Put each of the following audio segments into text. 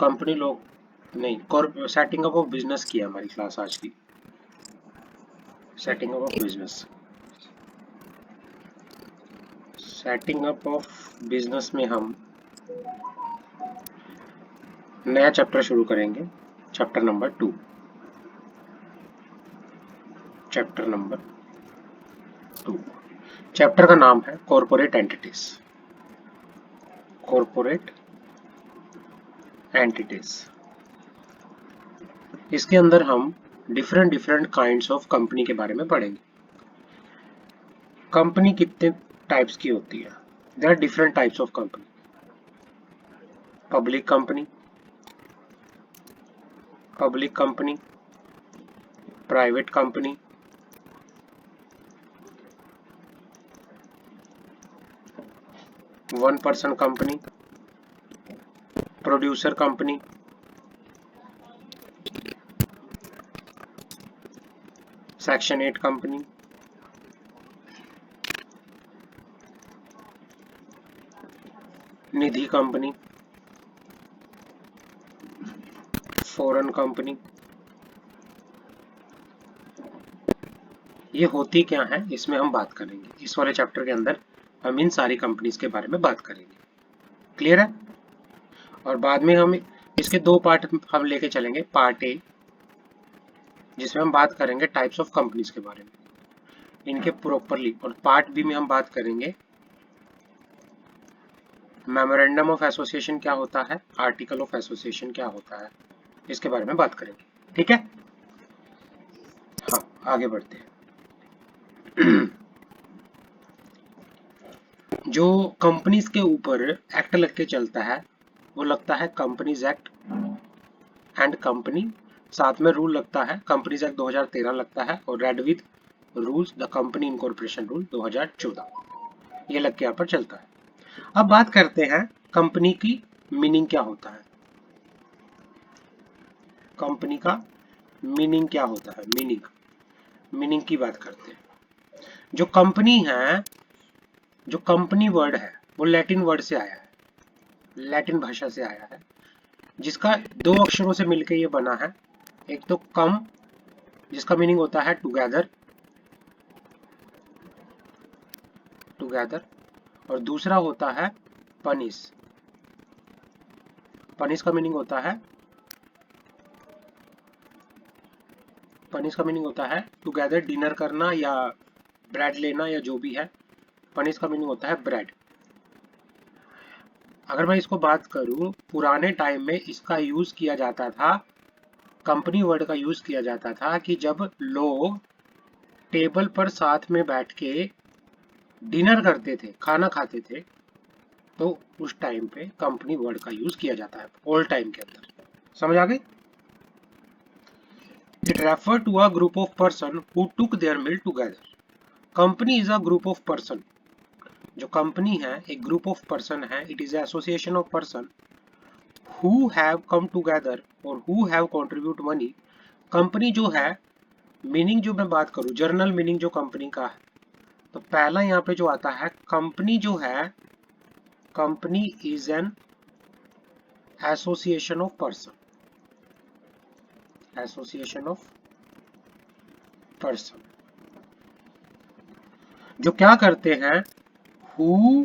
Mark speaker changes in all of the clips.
Speaker 1: Company लोग नहीं, setting up of business की है हमारी क्लास आज की। Setting up of business, setting up of business में हम नया चैप्टर शुरू करेंगे, chapter number 2। Chapter number 2, chapter का नाम है कॉर्पोरेट एंटिटीज। कॉर्पोरेट एंटिटीज, इसके अंदर हम different different kinds of company के बारे में पढ़ेंगे। कंपनी कितने टाइप्स की होती है? There are different types of company. Public company, public company, private company, one person company, producer company, section 8 company, Nidhi company, foreign company. ये होती क्या है इसमें हम बात करेंगे। इस वाले चैप्टर के अंदर हम इन सारी कंपनीज के बारे में बात करेंगे। क्लियर है? और बाद में हम इसके 2 पार्ट हम लेके चलेंगे। पार्ट ए, जिसमें हम बात करेंगे टाइप्स ऑफ कंपनीज के बारे में, इनके प्रॉपरली, और पार्ट बी में हम बात करेंगे मेमोरेंडम ऑफ एसोसिएशन क्या होता है, आर्टिकल ऑफ एसोसिएशन क्या होता है, इसके बारे में बात करेंगे। ठीक है? हाँ, आगे बढ़ते हैं। जो कंपनीज के ऊपर एक्ट लग के चलता है वो लगता है कंपनीज एक्ट एंड कंपनी, साथ में रूल लगता है कंपनीज एक्ट 2013 लगता है, और read with rules the company incorporation rule 2014, ये लग के यहाँ पर चलता है। अब बात करते हैं कंपनी की मीनिंग क्या होता है। कंपनी का मीनिंग क्या होता है? मीनिंग की बात करते हैं। जो कंपनी है, जो कंपनी वर्ड है वो लैटिन वर्ड से आया है, लैटिन भाषा से आया है, जिसका 2 अक्षरों से मिलकर ये बना है। एक तो कम, जिसका मीनिंग होता है टुगेदर, टुगेदर, और दूसरा होता है पनिश। पनिश का मीनिंग होता है, पनिश का मीनिंग होता है टुगेदर, डिनर करना या ब्रेड लेना या जो भी है। पनिश का मीनिंग होता है ब्रेड। अगर मैं इसको बात करूं, पुराने टाइम में इसका यूज किया जाता था, कंपनी वर्ड का यूज किया जाता था कि जब लोग टेबल पर साथ में बैठ के डिनर करते थे, खाना खाते थे, तो उस टाइम पे कंपनी वर्ड का यूज किया जाता है, ओल्ड टाइम के अंदर। समझ आ गई? It refer to a group of person who took their meal together. Company is a group of person. जो कंपनी है एक ग्रुप ऑफ पर्सन है, it is association of person who have come together और who have contribute money. Company जो है, meaning जो मैं बात करूं, जर्नल मीनिंग जो कंपनी का है, तो पहला यहाँ पे जो आता है, कंपनी जो है, company is an association of person, association of person, जो क्या करते हैं, who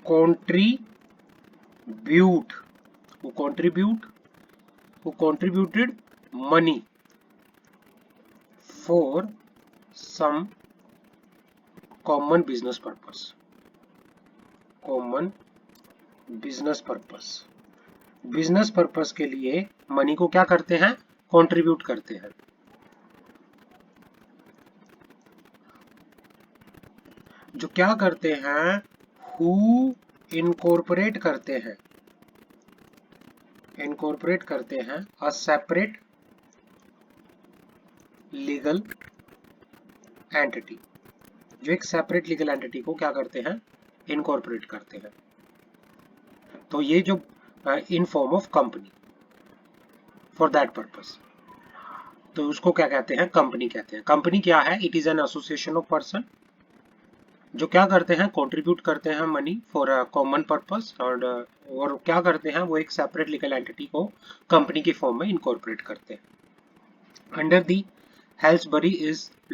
Speaker 1: contribute, who contributed money for some common business purpose, common business purpose, business purpose के लिए मनी को क्या करते हैं, कंट्रीब्यूट करते हैं। जो क्या करते हैं, हु इनकॉर्पोरेट करते हैं, इनकॉर्पोरेट करते हैं अ सेपरेट लीगल एंटिटी। जो एक सेपरेट लीगल एंटिटी को क्या करते हैं, इनकॉर्पोरेट करते हैं। तो ये जो in form of company for that purpose, तो उसको क्या कहते हैं, कंपनी कहते हैं। कंपनी क्या है, it is an association of person जो क्या करते हैं, कंट्रीब्यूट करते हैं money for a common purpose, और क्या करते हैं, वो एक सेपरेट लीगल एंटिटी को कंपनी की फॉर्म में इनकॉर्पोरेट करते हैं। Under the Halsbury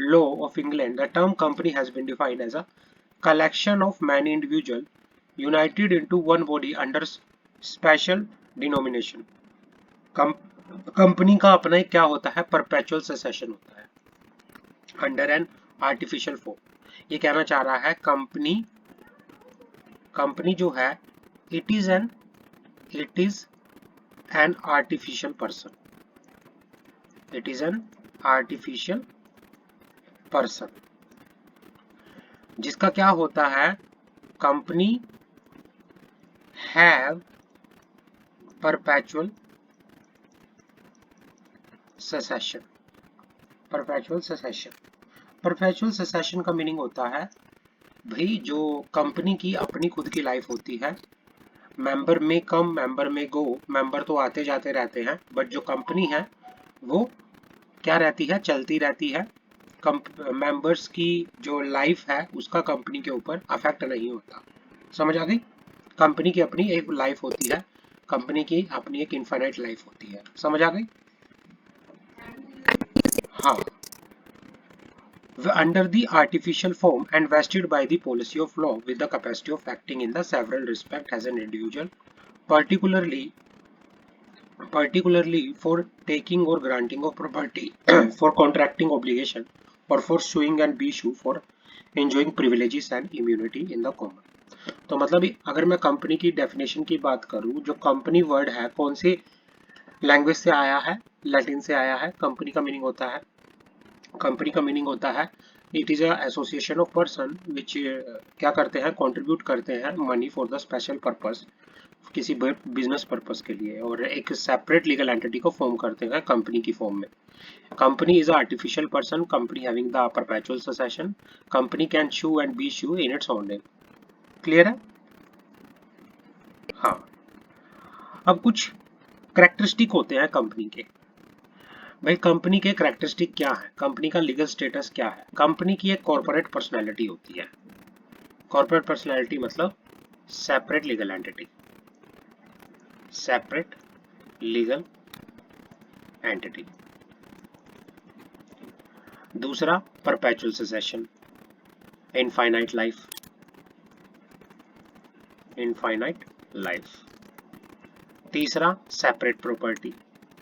Speaker 1: law of England, the term company has been defined as a collection of many individuals united into one body under special denomination. Company का अपना एक क्या होता है, परपेचुअल सेसेशन होता है अंडर एन आर्टिफिशियल फॉर्म। ये कहना चाह रहा है कंपनी जो है it is an artificial person, it is an artificial person, जिसका क्या होता है, company have perpetual cessation. Perpetual cessation, perpetual cessation का मीनिंग होता है भाई जो कंपनी की अपनी खुद की लाइफ होती है, मेंबर में कम मेंबर में गो, मेंबर तो आते जाते रहते हैं, बट जो कंपनी है वो क्या रहती है, चलती रहती है। मेंबर्स की जो लाइफ है उसका कंपनी के ऊपर अफेक्ट नहीं होता। समझ आ गई? कंपनी की अपनी एक लाइफ होती है, कंपनी की अपनी एक इनफाइनाइट लाइफ होती है। समझ आ गई? हाँ। Under the artificial form and vested by the policy of law with the capacity of acting in the several respect as an individual, particularly for taking or granting of property, for contracting obligation, or for suing and be sue for enjoying privileges and immunity in the common। तो मतलब अगर मैं company की definition की बात करूं, जो company word है कौन सी लैंग्वेज से आया है, लैटिन से आया है। कंपनी का मीनिंग होता है, कंपनी का मीनिंग होता है it is a association of person which क्या करते हैं, कंट्रीब्यूट करते हैं money for the special purpose, किसी बिजनेस पर्पस के लिए, और एक सेपरेट लीगल एंटिटी को फॉर्म करते हैं कंपनी की फॉर्म में। Company is a artificial person, company having the perpetual succession, company can sue and be sue in its own name. Clear है? हाँ। अब कुछ करेक्टरिस्टिक होते हैं कंपनी के। भाई कंपनी के करेक्टरिस्टिक क्या है, कंपनी का लीगल स्टेटस क्या है? कंपनी की एक कॉर्पोरेट पर्सनैलिटी होती है। कॉर्पोरेट पर्सनैलिटी मतलब separate legal entity, separate legal entity. दूसरा perpetual succession, infinite life, infinite life. तीसरा सेपरेट प्रॉपर्टी,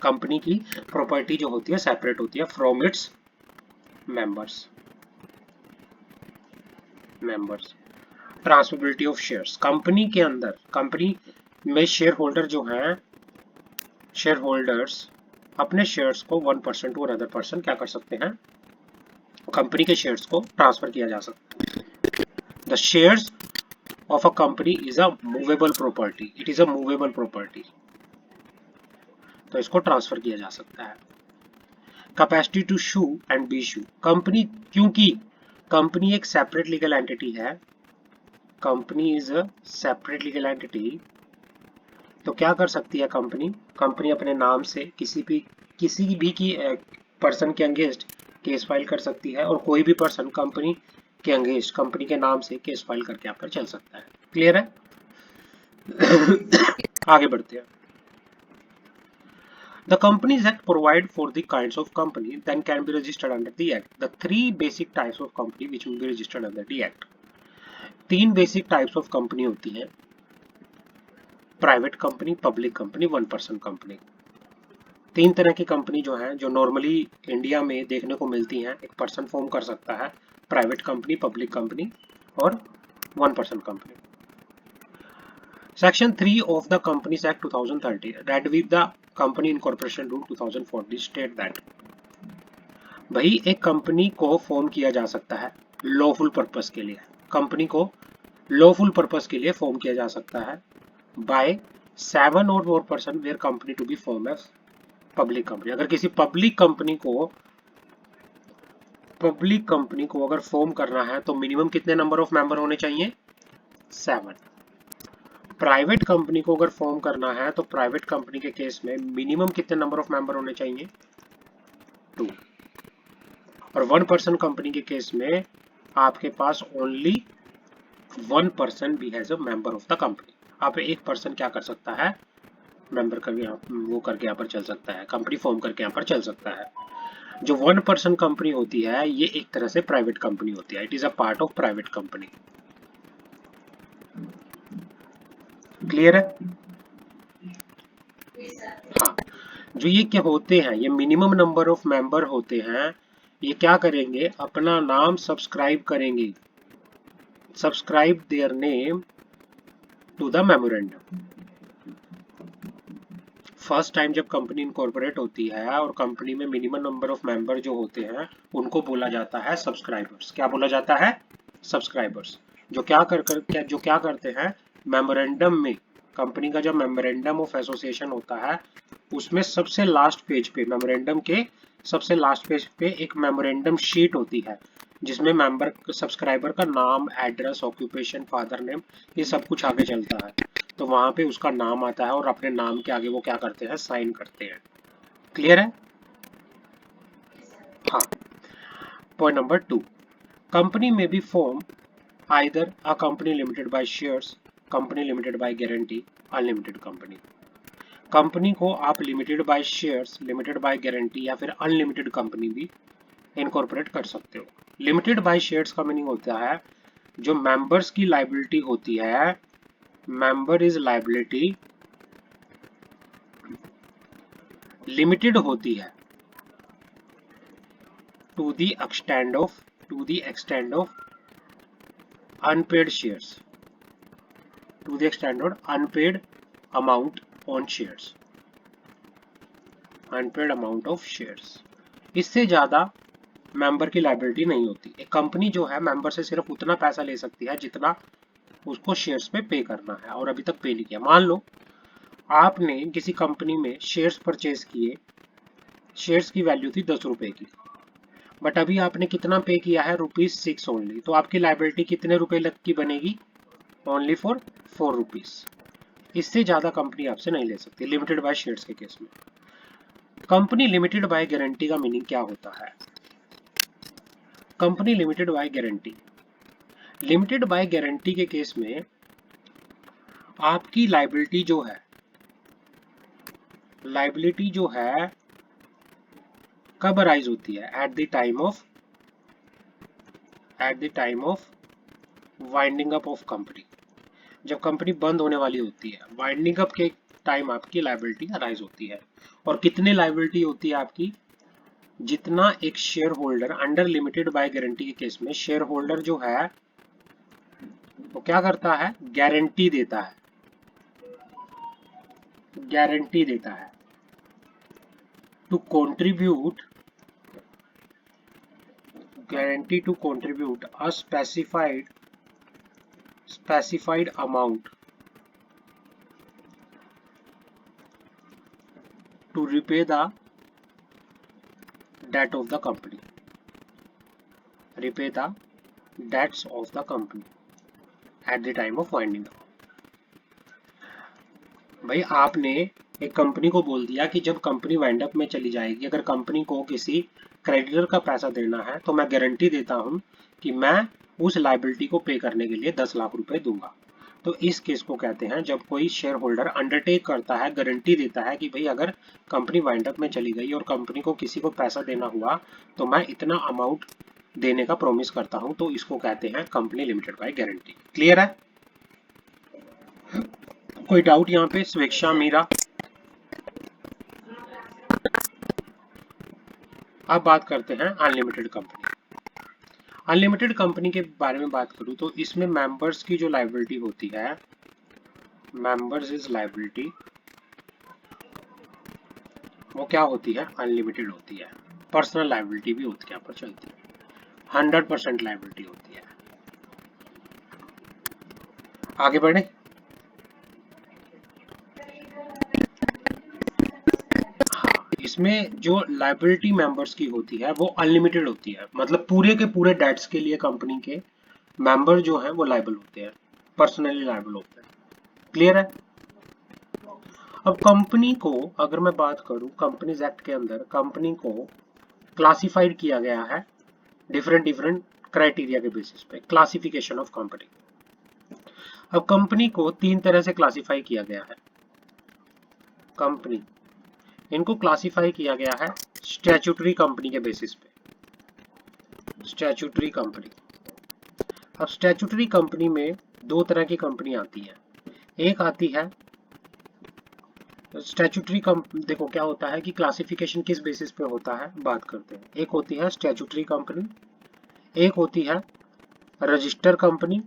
Speaker 1: कंपनी की प्रॉपर्टी जो होती है सेपरेट होती है from its members. Transferability of shares, company के अंदर, कंपनी में शेयर होल्डर जो हैं, शेयर होल्डर्स अपने शेयर्स को 1% टू अनदर पर्सन क्या कर सकते हैं, कंपनी के शेयर्स को ट्रांसफर किया जा सकता है। The shares of a company is a movable property, it is a movable property, तो इसको ट्रांसफर किया जा सकता है। Capacity to sue and be sue, company, क्योंकि कंपनी एक सेपरेट लीगल एंटिटी है, company is a separate legal entity, तो क्या कर सकती है कंपनी, कंपनी अपने नाम से किसी भी की पर्सन के अगेंस्ट केस फाइल कर सकती है, और कोई भी पर्सन कंपनी के अगेंस्ट कंपनी के नाम से केस फाइल करके आप पर चल सकता है। क्लियर है? आगे बढ़ते हैं। The Companies Act provide for the kinds of company that can be registered under the Act. The three basic types of company which will be registered under the Act. तीन बेसिक टाइप्स ऑफ कंपनी होती हैं, private company, public company, one person company. तीन तरह की company जो है, जो normally India में देखने को मिलती हैं, एक पर्सन फॉर्म कर सकता है, प्राइवेट कंपनी, पब्लिक कंपनी और one person company. Section 3 of the Companies Act 2030 read with the Company Incorporation Rule 2040 state that भाई एक कंपनी को फॉर्म किया जा सकता है लॉफुल पर्पस के लिए, कंपनी को लॉफुल पर्पस के लिए फॉर्म किया जा सकता है बाय 7 और more person where company to be form as public company. अगर किसी पब्लिक कंपनी को अगर फॉर्म करना है तो मिनिमम कितने नंबर ऑफ मेंबर होने चाहिए? 7। प्राइवेट कंपनी को अगर फॉर्म करना है तो प्राइवेट कंपनी के केस में मिनिमम कितने नंबर ऑफ मेंबर होने चाहिए? 2। और वन पर्सन कंपनी के केस में आपके पास only one person be has a member of the company. आप एक पर्सन क्या कर सकता है, मेंबर करके वो करके यहाँ पर चल सकता है, कंपनी फॉर्म करके यहाँ पर चल सकता है। जो वन पर्सन कंपनी होती है ये एक तरह से प्राइवेट कंपनी होती है, it is a part of private company. Clear है? हाँ, जो ये क्या होते हैं, ये मिनिमम नंबर ऑफ मेंबर होते हैं, ये क्या करेंगे, अपना नाम सब्सक्राइब करेंगे, subscribe their name to the memorandum. First time जब कंपनी इनकॉर्पोरेट होती है और कंपनी में मिनिमम नंबर ऑफ मेंबर जो होते हैं उनको बोला जाता है सब्सक्राइबर्स। क्या बोला जाता है? सब्सक्राइबर्स। जो क्या करते हैं, मेमोरेंडम में, कंपनी का जब मेमोरेंडम ऑफ एसोसिएशन होता है उसमें सबसे लास्ट पेज पे, मेमोरेंडम के सबसे लास्ट पेज पे एक मेमोरेंडम शीट होती है जिसमें मेंबर सब्सक्राइबर का नाम, एड्रेस, ऑक्यूपेशन, फादर नेम, ये सब कुछ आगे चलता है। तो वहां पे उसका नाम आता है और अपने नाम के आगे वो क्या करते हैं, साइन करते हैं। क्लियर है? हाँ। पॉइंट नंबर 2, कंपनी में be form either a company limited by shares, company limited by guarantee, unlimited company. Company को आप limited by shares, limited by guarantee या फिर अनलिमिटेड कंपनी भी इनकॉर्पोरेट कर सकते हो। लिमिटेड बाय शेयर्स का मीनिंग होता है जो मेंबर्स की लाइबिलिटी होती है, मेंबर इज लाइबिलिटी लिमिटेड होती है to the extend of unpaid shares, to the extend of unpaid amount on shares, unpaid amount of shares. इससे ज्यादा मेंबर की लाइबिलिटी नहीं होती। एक कंपनी जो है मेंबर से सिर्फ उतना पैसा ले सकती है जितना उसको शेयर्स पे पे करना है और अभी तक पे नहीं किया। मान लो आपने किसी कंपनी में शेयर्स परचेज किए, शेयर्स की वैल्यू थी 10 रुपए की, बट अभी आपने कितना पे किया है, ₹6 ओनली, तो आपकी लाइबिलिटी कितने रुपए लग की बनेगी, ओनली फॉर 4 रुपीज। इससे ज्यादा कंपनी आपसे नहीं ले सकती लिमिटेड बाय शेयर्स के केस में। कंपनी लिमिटेड बाय गारंटी का मीनिंग क्या होता है? Company limited by guarantee, limited by guarantee के केस में आपकी लाइबिलिटी जो है कब अराइज होती है, at the time of winding up of company. जब कंपनी बंद होने वाली होती है, वाइंडिंग अप के टाइम आपकी लाइबिलिटी अराइज होती है। और कितने लाइबिलिटी होती है आपकी, जितना एक shareholder under limited by guarantee के केस में शेयर होल्डर जो है वो क्या करता है, गारंटी देता है to contribute a specified amount to repay the debt of the company, repay the debts of the company at the time of winding up। भाई आपने एक कंपनी को बोल दिया कि जब कंपनी वाइंड अप में चली जाएगी, अगर कंपनी को किसी क्रेडिटर का पैसा देना है तो मैं गारंटी देता हूं कि मैं उस लाइबिलिटी को पे करने के लिए 10 लाख रुपए दूंगा। तो इस केस को कहते हैं जब कोई शेयर होल्डर अंडरटेक करता है, गारंटी देता है कि भाई अगर कंपनी वाइंड अप में चली गई और कंपनी को किसी को पैसा देना हुआ तो मैं इतना अमाउंट देने का प्रॉमिस करता हूं, तो इसको कहते हैं company limited by guarantee. Clear है? कोई डाउट यहाँ पे? स्वेच्छा, मीरा। अब बात करते हैं अनलिमिटेड कंपनी। अनलिमिटेड कंपनी के बारे में बात करूं तो इसमें मेंबर्स की जो लाइबिलिटी होती है, मेंबर्स इज लाइबिलिटी, वो क्या होती है, अनलिमिटेड होती है। पर्सनल लाइबिलिटी भी होती है, यहाँ पर चलती है, 100% लाइबिलिटी होती है। आगे बढ़े। इसमें जो लाइबिलिटी मेंबर्स की होती है वो अनलिमिटेड होती है, मतलब पूरे के पूरे डेट्स के लिए कंपनी के मेंबर जो हैं वो लाइबल होते हैं, पर्सनली लाइबल होते हैं। क्लियर है? अब कंपनी को अगर मैं बात करूं, कंपनीज एक्ट के अंदर कंपनी को क्लासिफाइड किया गया है डिफरेंट क्राइटेरिया के बेसिस पे, क्लासिफिकेशन ऑफ कंपनी। अब कंपनी को तीन तरह से क्लासिफाई किया गया है। कंपनी इनको क्लासिफाई किया गया है स्टैट्यूटरी कंपनी के बेसिस पे। स्टैट्यूटरी कंपनी, अब स्टैट्यूटरी कंपनी में दो तरह की कंपनी आती है। एक आती है स्टैट्यूटरी कंपनी, देखो क्या होता है कि क्लासिफिकेशन किस बेसिस पे होता है बात करते हैं। एक होती है स्टैट्यूटरी कंपनी, एक होती है रजिस्टर कंपनी,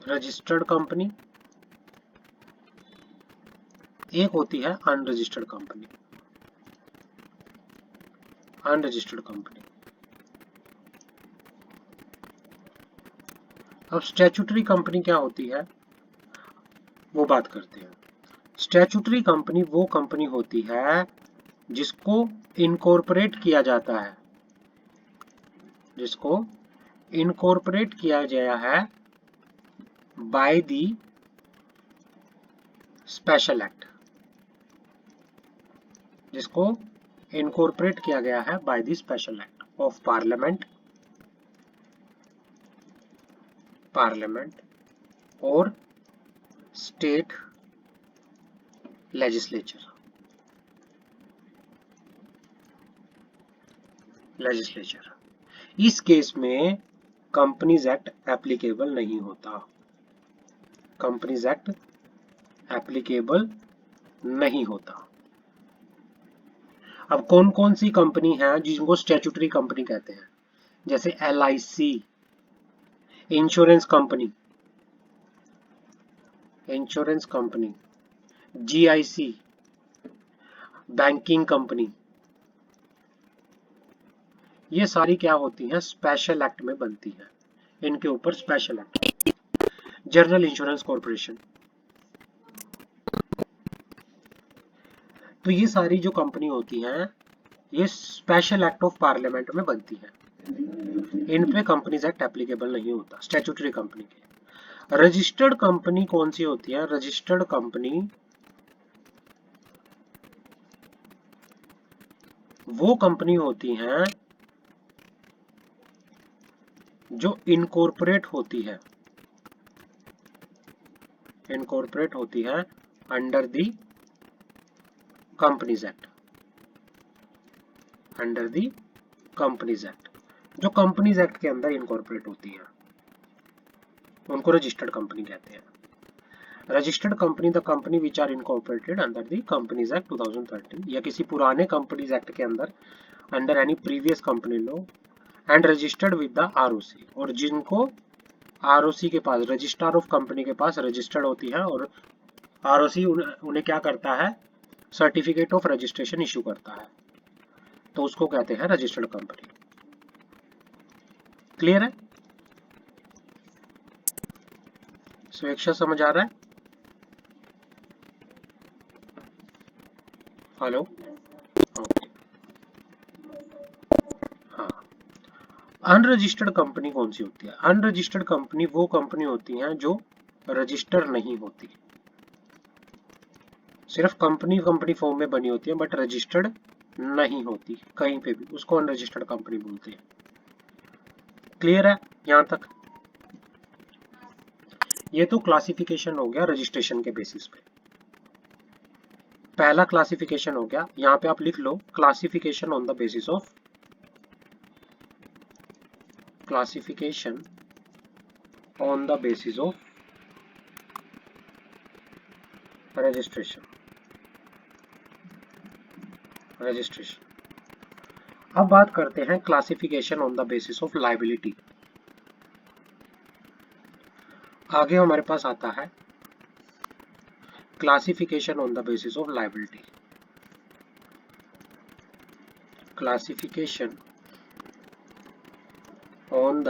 Speaker 1: रजिस्टर्ड कंपनी, एक होती है अनरजिस्टर्ड कंपनी, अनरजिस्टर्ड कंपनी। अब स्टैट्यूटरी कंपनी क्या होती है वो बात करते हैं। स्टैट्यूटरी कंपनी वो कंपनी होती है जिसको इनकॉर्पोरेट किया जाता है, जिसको इनकॉर्पोरेट किया गया है बाय द स्पेशल एक्ट, जिसको इनकॉर्पोरेट किया गया है by the special act of parliament, parliament और स्टेट लेजिस्लेचर, लेजिस्लेचर। इस केस में कंपनीज एक्ट एप्लीकेबल नहीं होता, कंपनीज एक्ट एप्लीकेबल नहीं होता। अब कौन कौन सी कंपनी है जिनको स्टैट्यूटरी कंपनी कहते हैं, जैसे LIC, insurance company, insurance company, GIC, banking company, ये सारी क्या होती हैं स्पेशल एक्ट में बनती हैं, इनके ऊपर special act. General insurance corporation, तो ये सारी जो कंपनी होती हैं ये स्पेशल एक्ट ऑफ पार्लियामेंट में बनती हैं, इन पे कंपनीज एक्ट एप्लीकेबल नहीं होता स्टैट्यूटरी कंपनी के। रजिस्टर्ड कंपनी कौन सी होती है, रजिस्टर्ड कंपनी वो कंपनी होती हैं जो इनकॉर्पोरेट होती है, इनकॉर्पोरेट होती है under the companies act, under the companies act. जो कंपनीज एक्ट के अंदर इनकॉर्पोरेट होती है उनको रजिस्टर्ड कंपनी कहते हैं। Registered company the company which are incorporated under the companies act 2013, या किसी पुराने कंपनीज एक्ट के अंदर under any previous company law and registered with the ROC, और जिनको ROC के पास, रजिस्ट्रार ऑफ कंपनी के पास रजिस्टर्ड होती है और ROC उन्हें क्या करता है सर्टिफिकेट ऑफ रजिस्ट्रेशन इशू करता है, तो उसको कहते हैं रजिस्टर्ड कंपनी। क्लियर है? स्वेच्छा समझ आ रहा है? Hello, okay. हाँ, अनरजिस्टर्ड कंपनी कौन सी होती है? अनरजिस्टर्ड कंपनी वो कंपनी होती है जो रजिस्टर नहीं होती, सिर्फ कंपनी कंपनी फॉर्म में बनी होती है बट रजिस्टर्ड नहीं होती कहीं पे भी, उसको अनरजिस्टर्ड कंपनी बोलते हैं। क्लियर है यहां तक? ये तो क्लासिफिकेशन हो गया रजिस्ट्रेशन के बेसिस पे। पहला क्लासिफिकेशन हो गया, यहां पे आप लिख लो classification on the basis of, classification on the basis of registration, registration. अब बात करते हैं classification on the basis of liability. आगे हमारे पास आता है classification on the basis of liability. Classification on the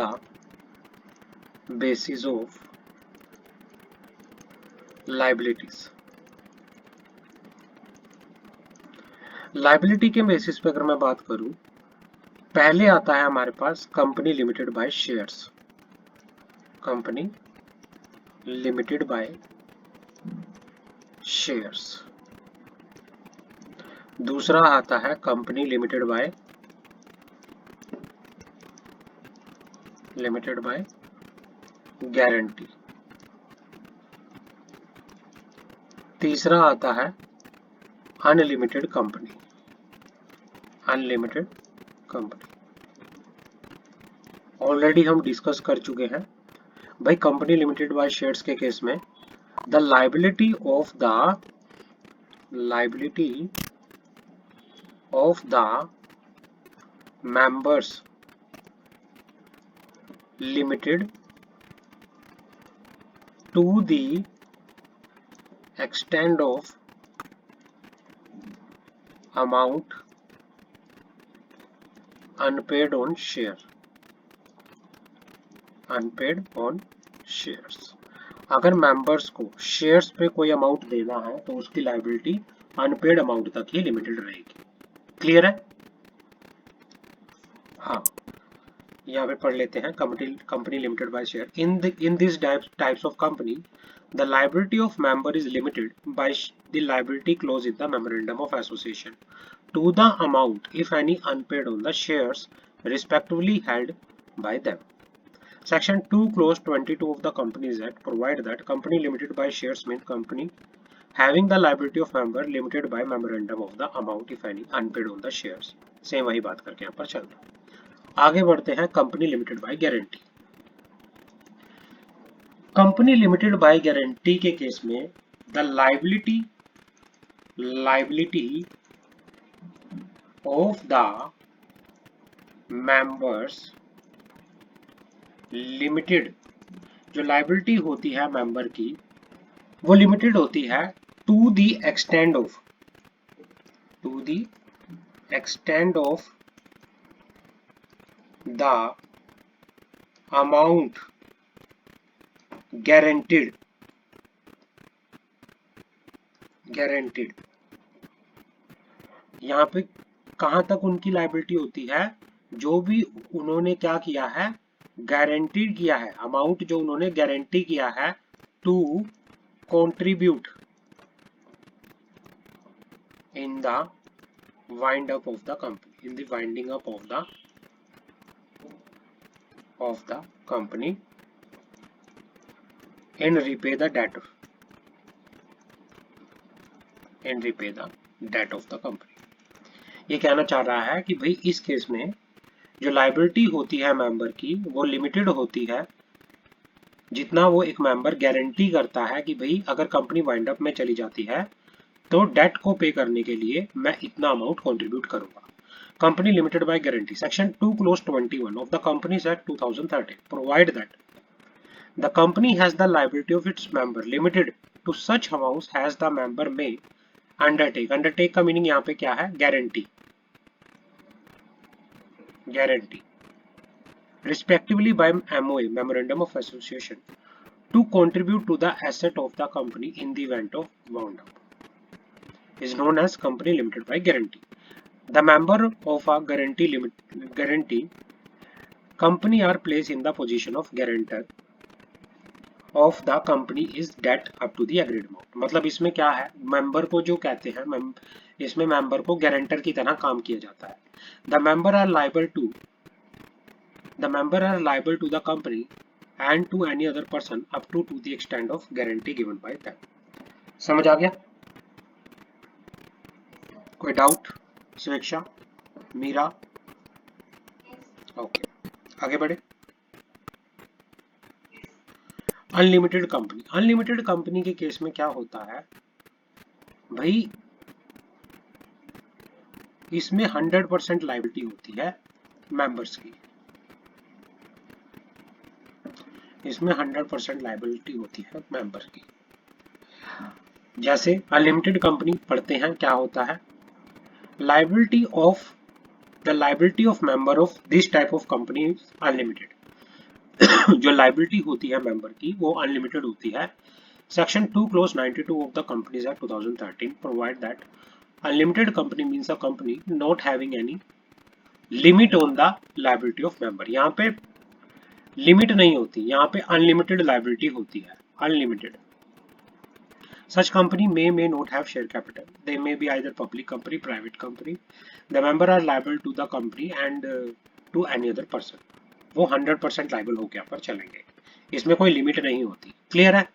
Speaker 1: basis of liabilities. Liability के बेसिस पे अगर मैं बात करूं, पहले आता है हमारे पास company limited by shares, company limited by shares. दूसरा आता है कंपनी लिमिटेड बाय गारंटी। तीसरा आता है unlimited company. Unlimited company already हम डिस्कस कर चुके हैं भाई। कंपनी लिमिटेड बाय शेयर्स के केस में the liability of the members limited to the extent of amount unpaid on share। Unpaid on shares, अगर मेंबर्स को शेयर्स पे कोई अमाउंट देना है तो उसकी लायबिलिटी अनपेड अमाउंट तक ही लिमिटेड रहेगी। क्लियर है? हाँ, यहाँ पे पढ़ लेते हैं company limited bye share. In this types of company the liability of member is limited by the liability close in the memorandum of association to the amount, if any, unpaid on the shares respectively held by them. Section 2 clause 22 of the Companies Act provide that company limited by shares means company having the liability of member limited by memorandum of the amount, if any, unpaid on the shares। Same वही बात करके यहाँ पर चल रहा है। आगे बढ़ते हैं company limited by guarantee. Company limited by guarantee के केस में the liability of the members limited, जो लायबिलिटी होती है मेंबर की वो लिमिटेड होती है to the extend of the amount guaranteed. यहाँ पे कहां तक उनकी लायबिलिटी होती है? जो भी उन्होंने क्या किया है, गारंटीड किया है, अमाउंट जो उन्होंने गारंटी किया है to contribute in the wind up of the company, in the winding up of the company and repay the debt of the company। ये कहना चाह रहा है कि भाई इस केस में जो लायबिलिटी होती है मेंबर की वो लिमिटेड होती है, जितना वो एक मेंबर गारंटी करता है कि भाई अगर कंपनी वाइंड अप में चली जाती है तो डेट को पे करने के लिए मैं इतना अमाउंट कंट्रीब्यूट करूंगा। Company limited by guarantee. Section 2 clause 21 of the companies act 2013 provide that the company has the liability of its member limited to such amounts has the member may undertake का meaning यहाँ पे क्या है? Guarantee respectively by MOA, memorandum of association, to contribute to the asset of the company in the event of wound up is known as company limited by guarantee। The member of a guarantee company are placed in the position of guarantor of the company is debt up to the agreed amount। मतलब इसमें क्या है, member को जो कहते हैं, इसमें member को गारंटर की तरह काम किया जाता है। The member are liable to the company and to any other person up to the extent of guarantee given by them। समझ आ गया? कोई डाउट? स्वेच्छा, मीरा? ओके, आगे बढ़े। अनलिमिटेड कंपनी के केस में क्या होता है भाई, इसमें 100% लायबिलिटी होती है मेंबर्स की। इसमें 100% लायबिलिटी होती है मेंबर की। जैसे अनलिमिटेड कंपनी पढ़ते हैं, क्या होता है? Liability of member of this type of company is unlimited. जो लायबिलिटी होती है मेंबर की वो अनलिमिटेड होती है। Section 2 close 92 of the companies act 2013 provide that unlimited company means a company not having any limit on the liability of member. यहाँ पे limit नहीं होती, यहाँ पे अनलिमिटेड लायबिलिटी होती है, unlimited. Such company may not have share capital. They may be either public company, private company. The member are liable to the company and to any other person। वो 100% liable होके यहाँ पर चलेंगे, इसमें कोई limit नहीं होती। क्लियर है?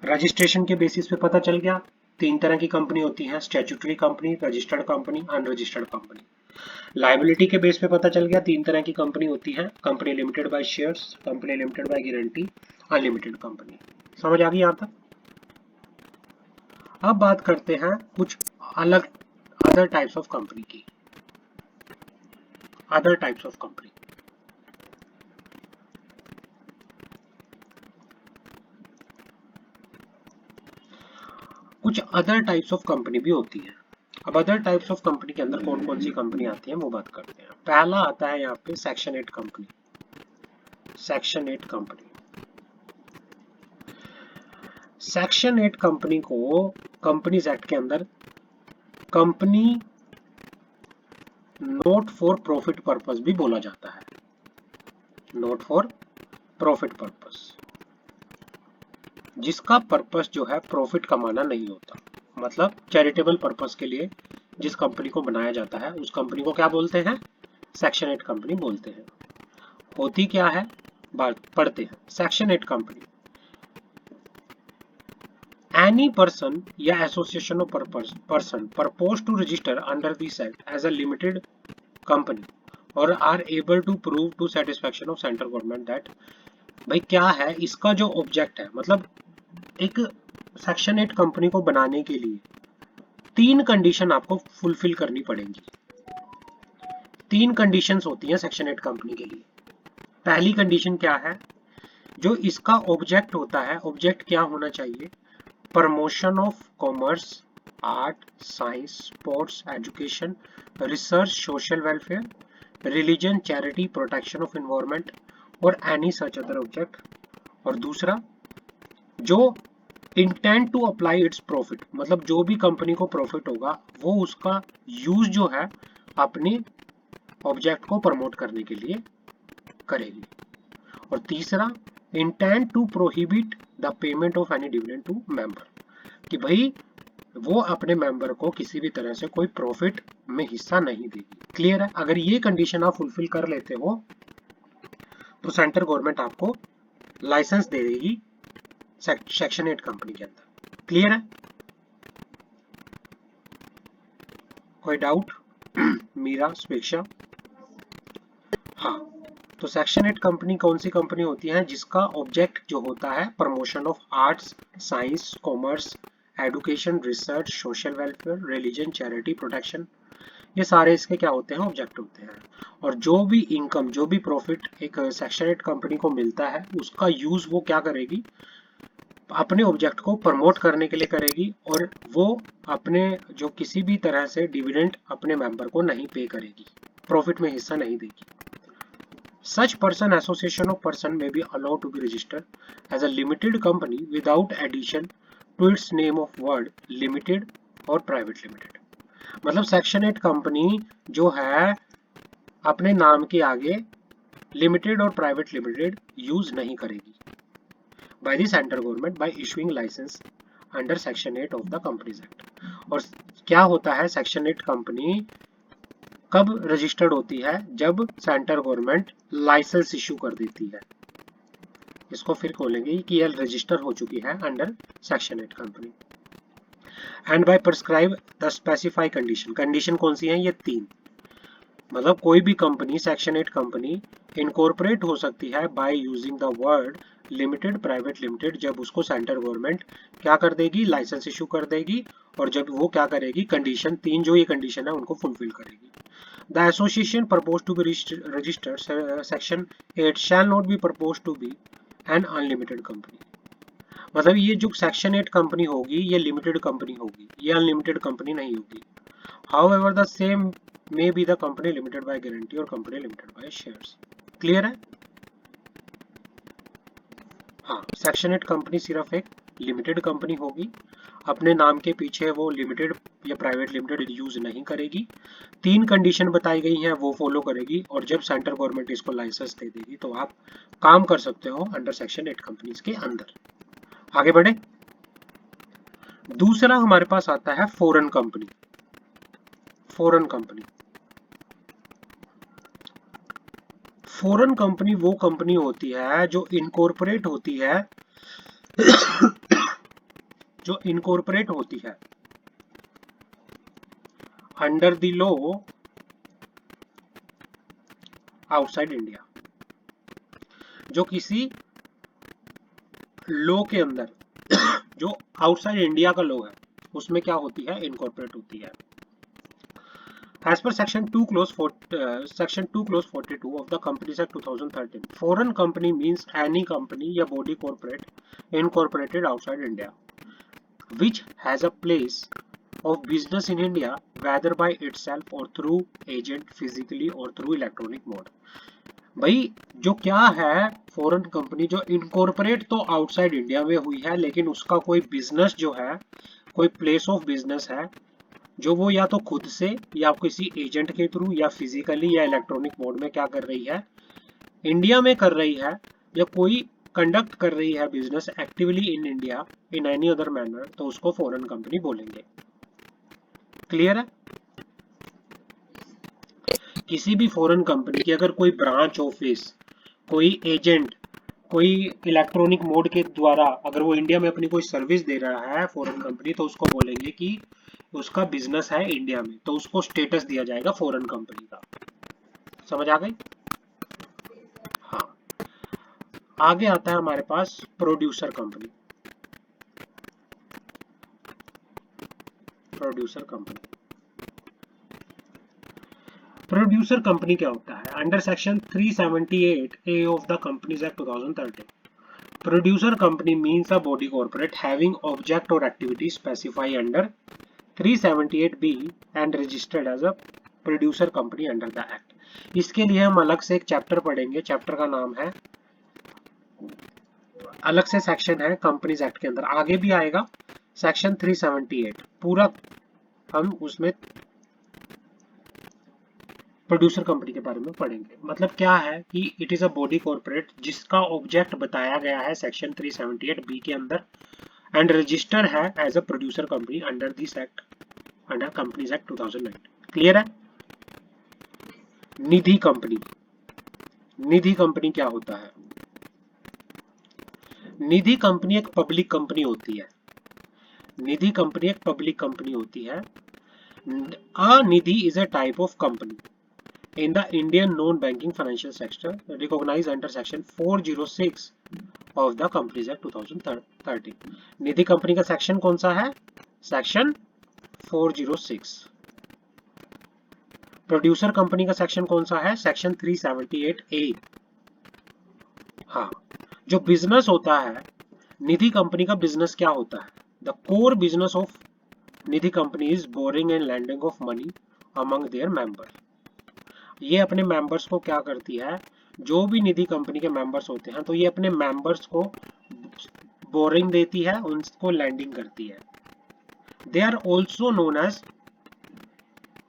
Speaker 1: रजिस्ट्रेशन के बेसिस पे पता चल गया, तीन तरह की कंपनी होती है, statutory company, registered company, unregistered company. Liability के बेस पे पता चल गया, तीन तरह की कंपनी होती है, company limited by shares, company limited by guarantee, unlimited company. समझ आ गई यहाँ तक? अब बात करते हैं कुछ अलग अदर टाइप्स ऑफ कंपनी की। अदर टाइप्स ऑफ कंपनी, कुछ अदर टाइप्स ऑफ कंपनी भी होती है। अब अदर टाइप्स ऑफ कंपनी के अंदर कौन कौन सी कंपनी आती है वो बात करते हैं। पहला आता है यहाँ पे section 8 company. Section 8 company, section 8 company को कंपनीज एक्ट के अंदर company not for profit purpose भी बोला जाता है। नॉट फॉर प्रॉफिट पर्पस, जिसका पर्पस जो है प्रॉफिट कमाना नहीं होता, मतलब चैरिटेबल पर्पस के लिए जिस कंपनी को बनाया जाता है उस कंपनी को क्या बोलते हैं? सेक्शन 8 कंपनी बोलते हैं। होती क्या है, बात पढ़ते हैं। सेक्शन 8 कंपनी, any person या association of person proposed to register under this act as a limited company or are able to prove to satisfaction of central government that, भाई क्या है इसका जो ऑब्जेक्ट है, मतलब एक सेक्शन 8 कंपनी को बनाने के लिए तीन कंडीशन आपको फुलफिल करनी पड़ेगी। तीन कंडीशंस होती हैं सेक्शन 8 कंपनी के लिए। पहली कंडीशन क्या है, जो इसका ऑब्जेक्ट होता है, ऑब्जेक्ट क्या होना चाहिए? Promotion of commerce, art, science, sports, education, research, social welfare, religion, charity, protection of environment और एनी सच अदर ऑब्जेक्ट। और दूसरा, जो intent to apply its profit, मतलब जो भी कंपनी को प्रॉफिट होगा वो उसका यूज जो है अपने ऑब्जेक्ट को प्रमोट करने के लिए करेगी। और तीसरा, intent to prohibit the payment of any dividend to member, कि भाई वो अपने मेंबर को किसी भी तरह से कोई प्रॉफिट में हिस्सा नहीं देगी। क्लियर है? अगर ये कंडीशन आप फुलफिल कर लेते हो तो सेंट्रल गवर्नमेंट आपको लाइसेंस दे देगी सेक्शन 8 कंपनी के अंदर। क्लियर है? कोई डाउट? मीरा, स्वेच्छा? हाँ, तो सेक्शन 8 कंपनी कौन सी कंपनी होती है? जिसका ऑब्जेक्ट जो होता है promotion of arts, science, commerce, education, research, social welfare, religion, charity, protection, ये सारे इसके क्या होते हैं? ऑब्जेक्ट होते हैं। और जो भी इनकम, जो भी प्रॉफिट एक सेक्शन 8 कंपनी को मिलता है उसका यूज वो क्या करेगी? अपने ऑब्जेक्ट को प्रमोट करने के लिए करेगी, और वो अपने जो किसी भी तरह से डिविडेंड अपने मेंबर को नहीं पे करेगी, प्रॉफिट में हिस्सा नहीं देगी। Such person association of person may be allowed to be registered as a limited company without addition to its name of word limited or private limited। मतलब सेक्शन 8 कंपनी जो है अपने नाम के आगे लिमिटेड और प्राइवेट लिमिटेड यूज नहीं करेगी by the central government by issuing licence under section 8 of the companies act. और क्या होता है, सेक्शन 8 कंपनी कब रजिस्टर्ड होती है? जब सेंट्रल गवर्नमेंट लाइसेंस इशू कर देती है। इसको फिर खोलेंगे कि यह रजिस्टर हो चुकी है under section 8 company. And by prescribe the specify condition, condition कौन सी है? ये तीन। मतलब कोई भी कंपनी सेक्शन 8 कंपनी इनकॉर्पोरेट हो सकती है by using the word limited, private limited, जब उसको सेंट्रल गवर्नमेंट क्या कर देगी? लाइसेंस इशू कर देगी। और जब वो क्या करेगी? कंडीशन तीन, जो ये कंडीशन है उनको फुलफिल करेगी। The association proposed to be registered section 8 shall not be proposed to be an unlimited company। मतलब ये जो सेक्शन 8 कंपनी होगी ये लिमिटेड कंपनी होगी, ये अनलिमिटेड कंपनी नहीं होगी। However, the same may be the company limited by guarantee और company limited by shares। Clear है? हाँ, सेक्शन 8 कंपनी सिर्फ एक लिमिटेड कंपनी होगी, अपने नाम के पीछे वो लिमिटेड या प्राइवेट लिमिटेड यूज नहीं करेगी। तीन कंडीशन बताई गई हैं वो फॉलो करेगी, और जब सेंट्रल गवर्नमेंट इसको लाइसेंस दे देगी तो आप काम कर सकते हो अंडर सेक्शन 8 कंपनीज के अंदर। आगे बढ़े। दूसरा हमारे पास आता है foreign company. Foreign company, foreign company वो कंपनी होती है जो इनकॉर्पोरेट होती है जो इनकॉर्पोरेट होती है under the law outside India, जो किसी लॉ के अंदर जो आउटसाइड इंडिया का लॉ है उसमें क्या होती है, इनकॉर्पोरेट होती है। As per Section 2 Clause 42 of the Companies Act 2013, foreign company means any company या body corporate incorporated outside India, which has a place of business in India, whether by itself or through agent, physically or through electronic mode। भाई जो क्या है, foreign company जो incorporate तो outside India में हुई है, लेकिन उसका कोई बिजनेस जो है, कोई प्लेस ऑफ बिजनेस है, जो वो या तो खुद से या किसी एजेंट के थ्रू या फिजिकली या इलेक्ट्रॉनिक मोड में क्या कर रही है, इंडिया में कर रही है, या कोई कंडक्ट कर रही है business actively in India in any other manner, तो उसको फॉरेन कंपनी बोलेंगे। क्लियर है? किसी भी फॉरेन कंपनी की अगर कोई ब्रांच ऑफिस, कोई एजेंट, कोई इलेक्ट्रॉनिक मोड के द्वारा अगर वो इंडिया में अपनी कोई सर्विस दे रहा है फॉरेन कंपनी, तो उसको बोलेंगे कि उसका बिजनेस है इंडिया में, तो उसको स्टेटस दिया जाएगा फॉरेन कंपनी का। समझ आ गई? हाँ। आगे आता है हमारे पास producer company. Producer company producer company क्या होता है? Under section 378A of the companies act 2013, producer company means a body corporate having object और activity specified under 378B and registered as a producer company under the act। इसके लिए हम अलग से एक चैप्टर पढ़ेंगे, चैप्टर का नाम है, अलग से सेक्शन है कंपनीज एक्ट के अंदर, आगे भी आएगा सेक्शन 378 पूरा, हम उसमें प्रोड्यूसर कंपनी के बारे में पढ़ेंगे। मतलब क्या है कि it is a body corporate जिसका ऑब्जेक्ट बताया गया है सेक्शन 378B के अंदर, एंड रजिस्टर है as a producer company under this act, under companies act 2009। Clear है? निधि कंपनी। निधि कंपनी क्या होता है? निधि कंपनी एक पब्लिक कंपनी होती है। निधि कंपनी एक पब्लिक कंपनी होती है। A Nidhi is a type of company in the Indian non-banking financial sector recognized under section 406 of the Companies Act 2013। Nidhi company का सेक्शन कौन सा है? सेक्शन 406। प्रोड्यूसर कंपनी का सेक्शन कौन सा है? Section 378A। हाँ, जो बिजनेस होता है, निधि कंपनी का बिजनेस क्या होता है? The core business of Nidhi company is borrowing and lending of money among their member. ये अपने मेंबर्स को क्या करती है, जो भी निधि कंपनी के मेंबर्स होते हैं, तो ये अपने मेंबर्स को बोरिंग देती है, उनको लैंडिंग करती है। They are also known as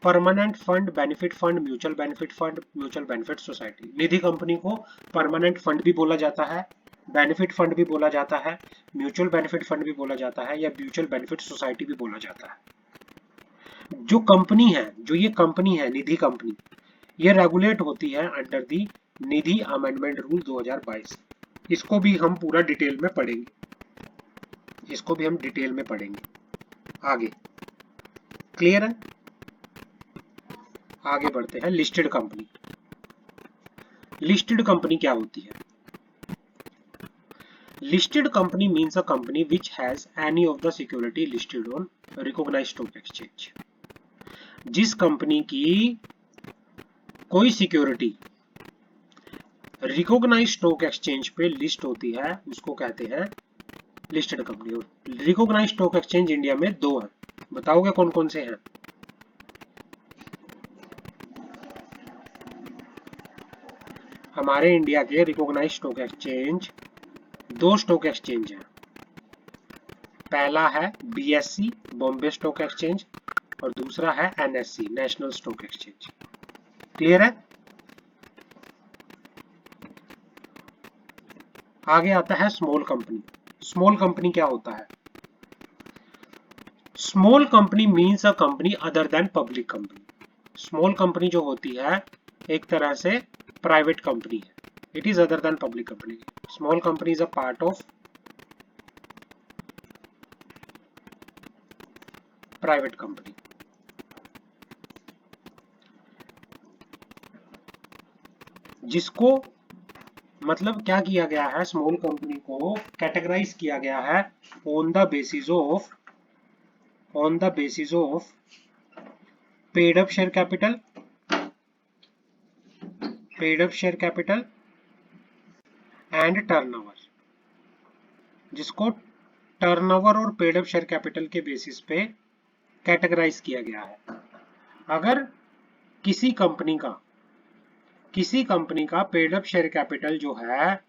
Speaker 1: permanent fund, benefit fund, mutual benefit society. Nidhi company को परमानेंट फंड भी बोला जाता है, बेनिफिट फंड भी बोला जाता है, म्यूचुअल बेनिफिट फंड भी बोला जाता है, या म्यूचुअल बेनिफिट सोसाइटी भी बोला जाता है। जो कंपनी है, जो ये कंपनी है निधि कंपनी, ये रेगुलेट होती है under the Nidhi amendment rule 2022। इसको भी हम पूरा डिटेल में पढ़ेंगे, इसको भी हम डिटेल में पढ़ेंगे आगे। क्लियर है? आगे बढ़ते हैं। Listed company. लिस्टेड कंपनी क्या होती है? Listed company means a company which has any of the security listed on recognised stock exchange. जिस कंपनी की कोई सिक्योरिटी रिकॉग्नाइज्ड स्टॉक एक्सचेंज पे लिस्ट होती है, उसको कहते हैं लिस्टेड कंपनी। और रिकॉग्नाइज्ड स्टॉक एक्सचेंज इंडिया में दो हैं, बताओगे कौन कौन से हैं? हमारे इंडिया के रिकॉग्नाइज्ड स्टॉक एक्सचेंज दो स्टॉक एक्सचेंज हैं। पहला है BSE बॉम्बे स्टॉक एक्सचेंज, और दूसरा है NSE national stock exchange. Clear है? आगे आता है स्मॉल कंपनी। स्मॉल कंपनी क्या होता है? Small company means a company other than public company. Small company जो होती है एक तरह से प्राइवेट कंपनी है, it is other than public company. Small company is a part of private company. जिसको मतलब क्या किया गया है, स्मॉल कंपनी को कैटेगराइज किया गया है on the basis of paid up share capital and turnover. जिसको टर्नओवर और पेड अप शेयर कैपिटल के बेसिस पे कैटेगराइज किया गया है। अगर किसी कंपनी का पेड अप शेयर कैपिटल जो है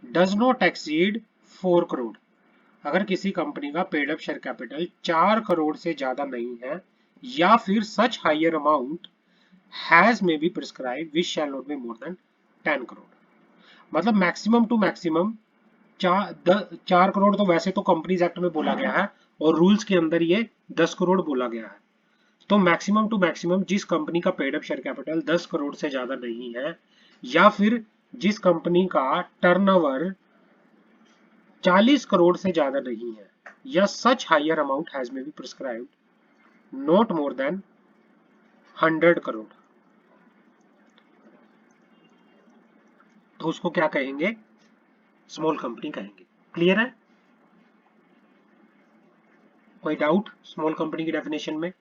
Speaker 1: डज नॉट एक्सीड 4 करोड़, अगर किसी कंपनी का paid up share capital 4 crore से ज्यादा नहीं है, या फिर such higher amount has may be prescribe which shall not be more than 10 crore. मतलब मैक्सिमम टू मैक्सिमम 4 करोड़ तो वैसे तो कंपनीज एक्ट में बोला गया है और रूल्स के अंदर ये 10 करोड़ बोला गया है। तो मैक्सिमम टू मैक्सिमम जिस कंपनी का paid up share capital 10 crore से ज्यादा नहीं है, या फिर जिस कंपनी का टर्नओवर 40 करोड़ से ज्यादा नहीं है, या such higher amount has may be prescribed not more than 100 crore, तो उसको क्या कहेंगे, स्मॉल कंपनी कहेंगे। क्लियर है? कोई डाउट स्मॉल कंपनी की डेफिनेशन में?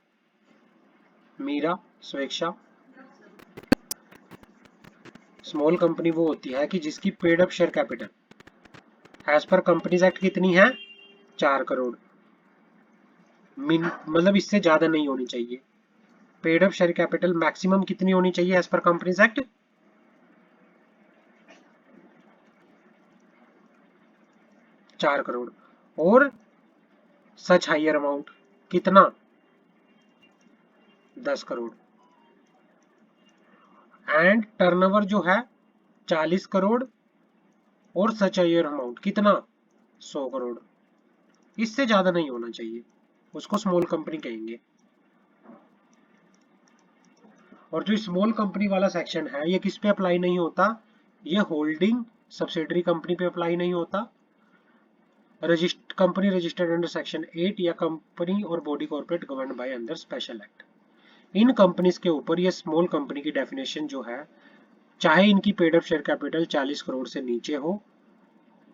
Speaker 1: मीरा, स्वेच्छा। स्मॉल कंपनी वो होती है कि जिसकी paid up share capital as per companies act कितनी है, 4 करोड़, मतलब इससे ज्यादा नहीं होनी चाहिए। Paid up share capital maximum कितनी होनी चाहिए as per companies act, 4 crore, और सच हायर अमाउंट कितना, 10 करोड़, एंड टर्नओवर जो है 40 करोड़ और सच हायर अमाउंट कितना, 100 करोड़, इससे ज्यादा नहीं होना चाहिए, उसको स्मॉल कंपनी कहेंगे। और जो स्मॉल कंपनी वाला सेक्शन है ये किस पे अप्लाई नहीं होता, ये होल्डिंग सब्सिडरी कंपनी पे अप्लाई नहीं होता, कंपनी रजिस्टर्ड अंडर सेक्शन 8 या कंपनी और body corporate govern by under special act. In companies के ऊपर ये स्मॉल कंपनी की डेफिनेशन जो है, चाहे इनकी paid up share capital 40 crore से नीचे हो,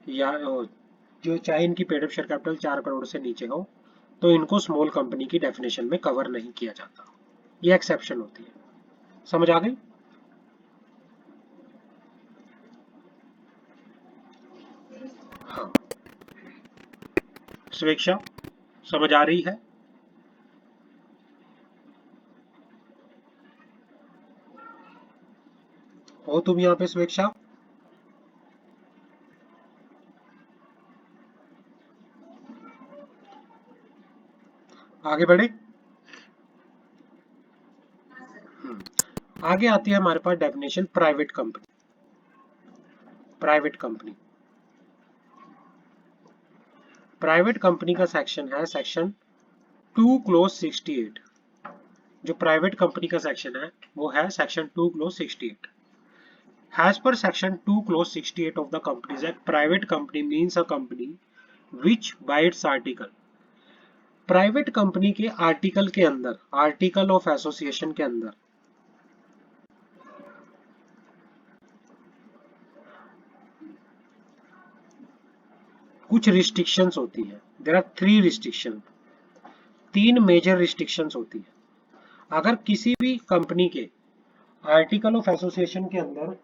Speaker 1: या जो चाहे इनकी paid up share capital 4 crore से नीचे हो, तो इनको स्मॉल कंपनी की डेफिनेशन में कवर नहीं किया जाता, ये एक्सेप्शन होती है। समझ आ गई? हाँ, स्वेच्छा समझ आ रही है? हो तुम यहाँ पे स्वेच्छा? आगे बढ़े। आगे आती है हमारे पास definition private company. Private company का सेक्शन है सेक्शन 2 क्लोज 68। जो प्राइवेट कंपनी का सेक्शन है वो है section 2 clause 68। As per section 2 clause 68 of the Companies Act, private company means a company which by its article, private company के article के अंदर, आर्टिकल ऑफ एसोसिएशन के अंदर कुछ रिस्ट्रिक्शंस होती हैं। There are 3 restriction, 3 major restrictions होती हैं। अगर किसी भी कंपनी के आर्टिकल ऑफ एसोसिएशन के अंदर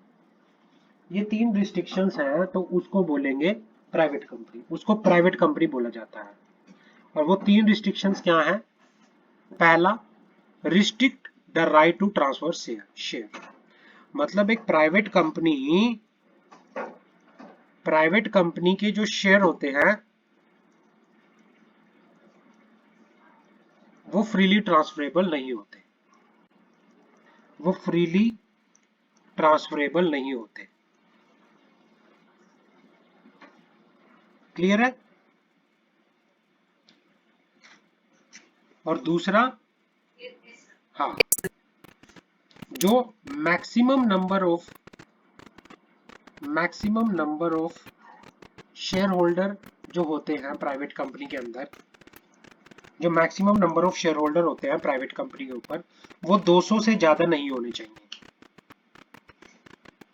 Speaker 1: ये 3 रिस्ट्रिक्शंस हैं तो उसको बोलेंगे प्राइवेट कंपनी, उसको प्राइवेट कंपनी बोला जाता है। और वो 3 रिस्ट्रिक्शंस क्या हैं? पहला, restrict the right to transfer share, मतलब एक प्राइवेट कंपनी के जो शेयर होते हैं वो फ्रीली ट्रांसफरेबल नहीं होते, वो फ्रीली ट्रांसफरेबल नहीं होते। क्लियर है? और दूसरा, हाँ, जो maximum number of share holder जो होते हैं प्राइवेट कंपनी के अंदर, जो maximum number of share holder होते हैं प्राइवेट कंपनी के ऊपर, वो 200 से ज्यादा नहीं होने चाहिए।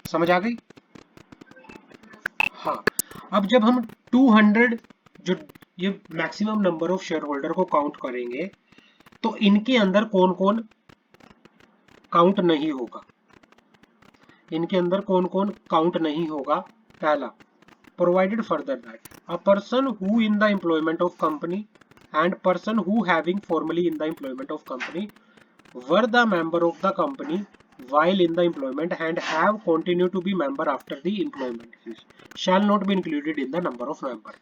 Speaker 1: समझ आ गई? हाँ। अब जब हम 200 जो ये maximum number of share holder को काउंट करेंगे, तो इनके अंदर कौन कौन काउंट नहीं होगा? इनके अंदर कौन कौन काउंट नहीं होगा? पहला, provided further that a person who in the employment of company and person who having formally in the employment of company were the member of the company while in the employment and have continued to be member after the employment shall not be included in the number of member।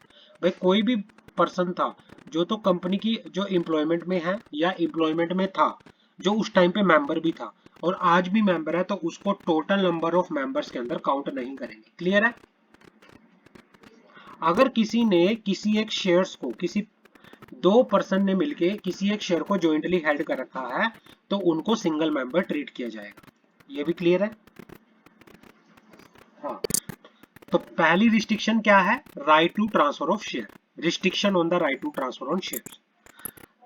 Speaker 1: भाई कोई भी person था जो तो company की जो employment में है या एम्प्लॉयमेंट में था, जो उस टाइम पे मेंबर भी था और आज भी मेंबर है, तो उसको टोटल नंबर ऑफ मेंबर्स के अंदर काउंट नहीं करेंगे। क्लियर है? अगर किसी ने किसी एक शेयर्स को, किसी दो पर्सन ने मिलके किसी एक शेयर को जॉइंटली हेल्ड कर रखा है, तो उनको सिंगल मेंबर ट्रीट किया जाएगा। ये भी क्लियर है? हाँ। तो पहली रिस्ट्रिक्शन क्या है? Right to transfer of share, restriction on the right to transfer on share.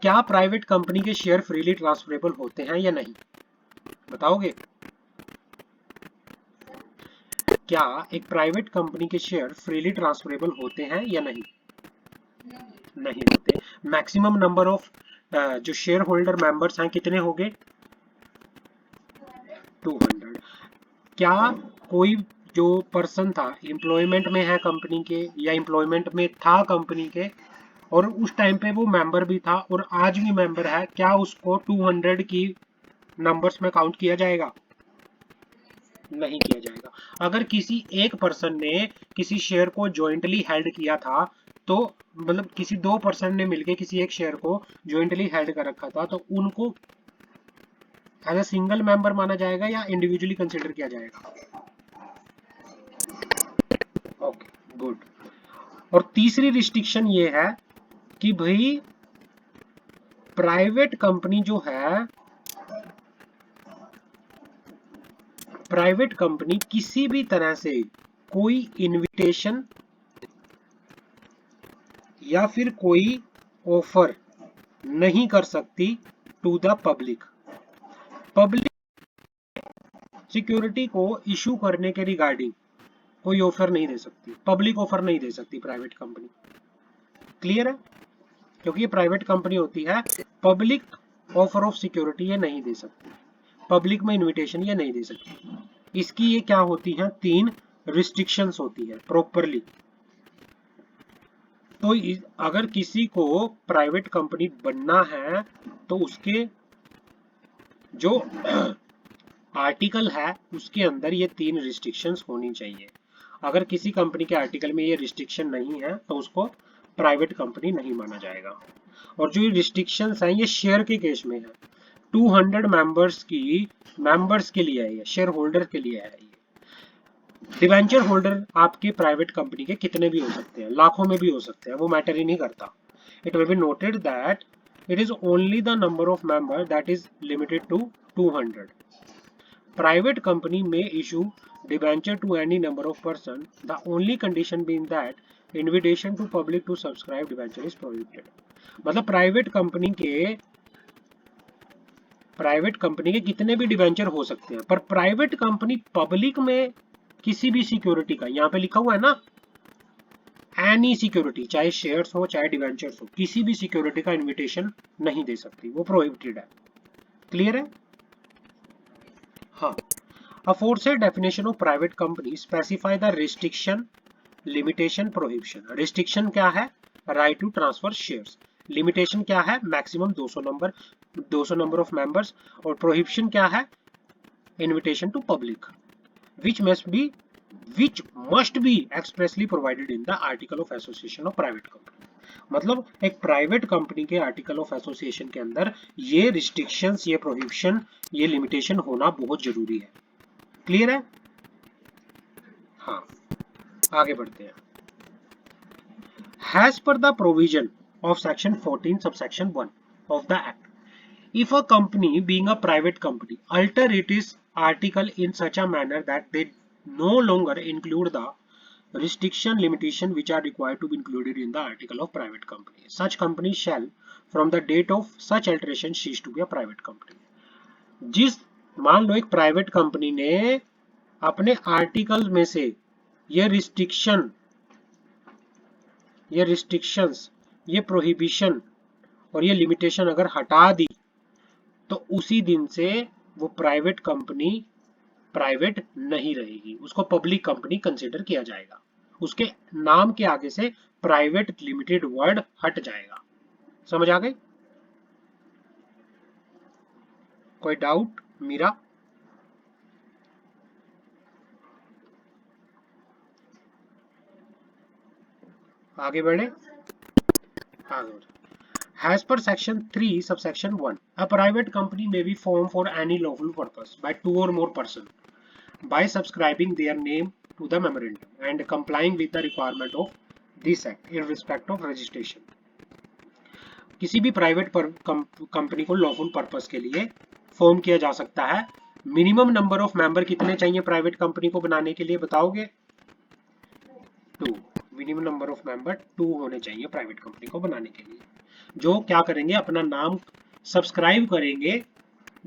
Speaker 1: क्या प्राइवेट कंपनी के शेयर फ्रीली ट्रांसफरेबल होते हैं या नहीं? बताओगे? क्या एक प्राइवेट कंपनी के शेयर फ्रीली ट्रांसफरेबल होते हैं या नहीं? नहीं होते। मैक्सिमम नंबर ऑफ जो शेयर होल्डर मेंबर्स हैं कितने हो गए? 200। क्या कोई जो पर्सन था एम्प्लॉयमेंट में है कंपनी के या एम्प्लॉयमेंट में था कंपनी के और उस टाइम पे वो मेंबर भी था और आज भी मेंबर है, क्या उसको 200 की नंबर्स में काउंट किया जाएगा? नहीं किया जाएगा। अगर किसी एक पर्सन ने किसी शेयर को जॉइंटली हेल्ड किया था, तो मतलब किसी दो पर्सन ने मिलके किसी एक शेयर को जॉइंटली हेल्ड कर रखा था, तो उनको एज ए सिंगल मेंबर माना जाएगा या इंडिविजुअली कंसिडर किया जाएगा? Okay, good. और तीसरी रिस्ट्रिक्शन ये है कि भाई प्राइवेट कंपनी जो है, प्राइवेट कंपनी किसी भी तरह से कोई इनविटेशन या फिर कोई ऑफर नहीं कर सकती to the public. Public security को इशू करने के रिगार्डिंग कोई ऑफर नहीं दे सकती, पब्लिक ऑफर नहीं दे सकती प्राइवेट कंपनी। क्लियर है? क्योंकि ये प्राइवेट कंपनी होती है, पब्लिक ऑफर ऑफ सिक्योरिटी ये नहीं दे सकती, पब्लिक में इनविटेशन ये नहीं दे सकती। इसकी ये क्या होती है? 3 रिस्ट्रिक्शंस होती है प्रॉपरली। तो अगर किसी को प्राइवेट कंपनी बनना है, तो उसके जो आर्टिकल है उसके अंदर ये 3 रिस्ट्रिक्शंस होनी चाहिए। अगर किसी कंपनी के आर्टिकल में ये रिस्ट्रिक्शन नहीं है, तो उसको प्राइवेट कंपनी नहीं माना जाएगा। और जो ये रिस्ट्रिक्शंस हैं ये शेयर के केस में है। 200 मेंबर्स के लिए है, ये शेयर होल्डर के लिए है। डिवेंचर होल्डर आपके प्राइवेट कंपनी के कितने भी हो सकते हैं, लाखों में भी हो सकते हैं, वो मैटर ही नहीं करता। It will be noted that it is only the number of member that is limited to 200। Private company में issue debenture to any number of person, the only condition being that invitation to public to subscribe debenture is prohibited. मतलब private company के कितने भी debenture हो सकते हैं, पर private company public में किसी भी सिक्योरिटी का, यहाँ पे लिखा हुआ है ना, एनी सिक्योरिटी, चाहे शेयर्स हो चाहे डिवेंचर्स हो, किसी भी सिक्योरिटी का इनविटेशन नहीं दे सकती, वो प्रोहिबिटेड है। क्लियर है? हाँ। Aforesaid definition of private company specify the restriction, limitation, prohibition. Restriction क्या है? Right to transfer shares. Limitation क्या है? Maximum 200 number of members. और प्रोहिबिशन क्या है? Invitation to public which must be expressly provided in the article of association of private company। मतलब एक private company के आर्टिकल ऑफ एसोसिएशन के अंदर ये रिस्ट्रिक्शंस, ये प्रोहिबिशन, ये लिमिटेशन होना बहुत जरूरी है। क्लियर है? हाँ, आगे बढ़ते हैं। As per the provision of section 14 subsection 1 of the act, if a company being a private company alter its article in such a manner that they no longer include the restriction limitation which are required to be included in the article of private company, such company shall from the date of such alteration cease to be a private company. जिस मान लो एक private company ने अपने article में से ये restrictions, ये prohibition और ये लिमिटेशन अगर हटा दी तो उसी दिन से वो प्राइवेट कंपनी प्राइवेट नहीं रहेगी, उसको पब्लिक कंपनी कंसिडर किया जाएगा। उसके नाम के आगे से प्राइवेट लिमिटेड वर्ड हट जाएगा। समझ आ गई? कोई डाउट मीरा? आगे बढ़े, आगे बढ़े। As per section 3 subsection 1, a private company may be formed for any lawful purpose by two or more persons by subscribing their name to the memorandum and complying with the requirement of this act in respect of registration। किसी भी private company को lawful purpose के लिए form किया जा सकता है। Minimum number of member कितने चाहिए प्राइवेट कंपनी को बनाने के लिए, बताओगे? 2। मिनिमम नंबर ऑफ मेंबर 2 होने चाहिए प्राइवेट कंपनी को बनाने के लिए, जो क्या करेंगे, अपना नाम सब्सक्राइब करेंगे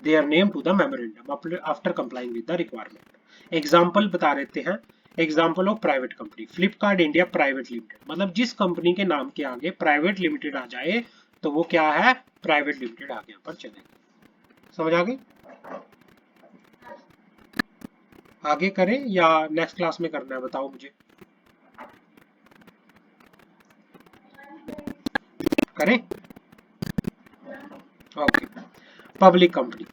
Speaker 1: their name to the memorandum after complying with the requirement. Example बता देते हैं। Example of private company, Flipkart India private limited, मतलब जिस कंपनी के नाम के आगे प्राइवेट लिमिटेड आ जाए तो वो क्या है, प्राइवेट लिमिटेड आगे यहाँ पर चलेगी। समझ आ गई? आगे करें या नेक्स्ट क्लास में करना है, बताओ मुझे। करें? Okay. Public company,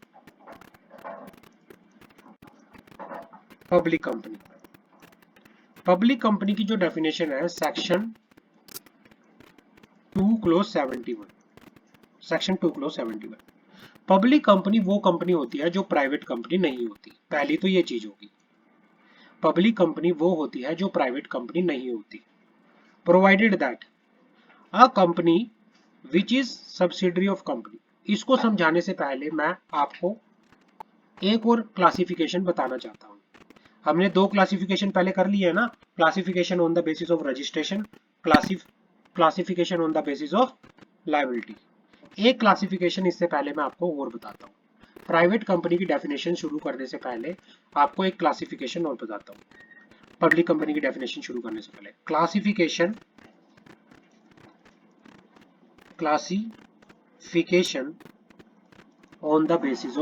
Speaker 1: public company, public company की जो डेफिनेशन है section 2 close 71, section 2 close 71। Public company वो कंपनी होती है जो प्राइवेट कंपनी नहीं होती। पहली तो ये चीज होगी, पब्लिक कंपनी वो होती है जो प्राइवेट कंपनी नहीं होती। Provided that a company which is subsidiary of company. इसको समझाने से पहले मैं आपको एक और क्लासिफिकेशन बताना चाहता हूँ। हमने 2 क्लासिफिकेशन पहले कर लिए है ना, classification on the basis of registration, classification on the basis of liability. एक क्लासिफिकेशन इससे पहले मैं आपको और बताता हूँ। प्राइवेट कंपनी की डेफिनेशन शुरू करने से पहले आपको एक क्लासिफिकेशन और बताता हूँ। पब्लिक कंपनी की डेफिनेशन शुरू करने से पहले classification on the basis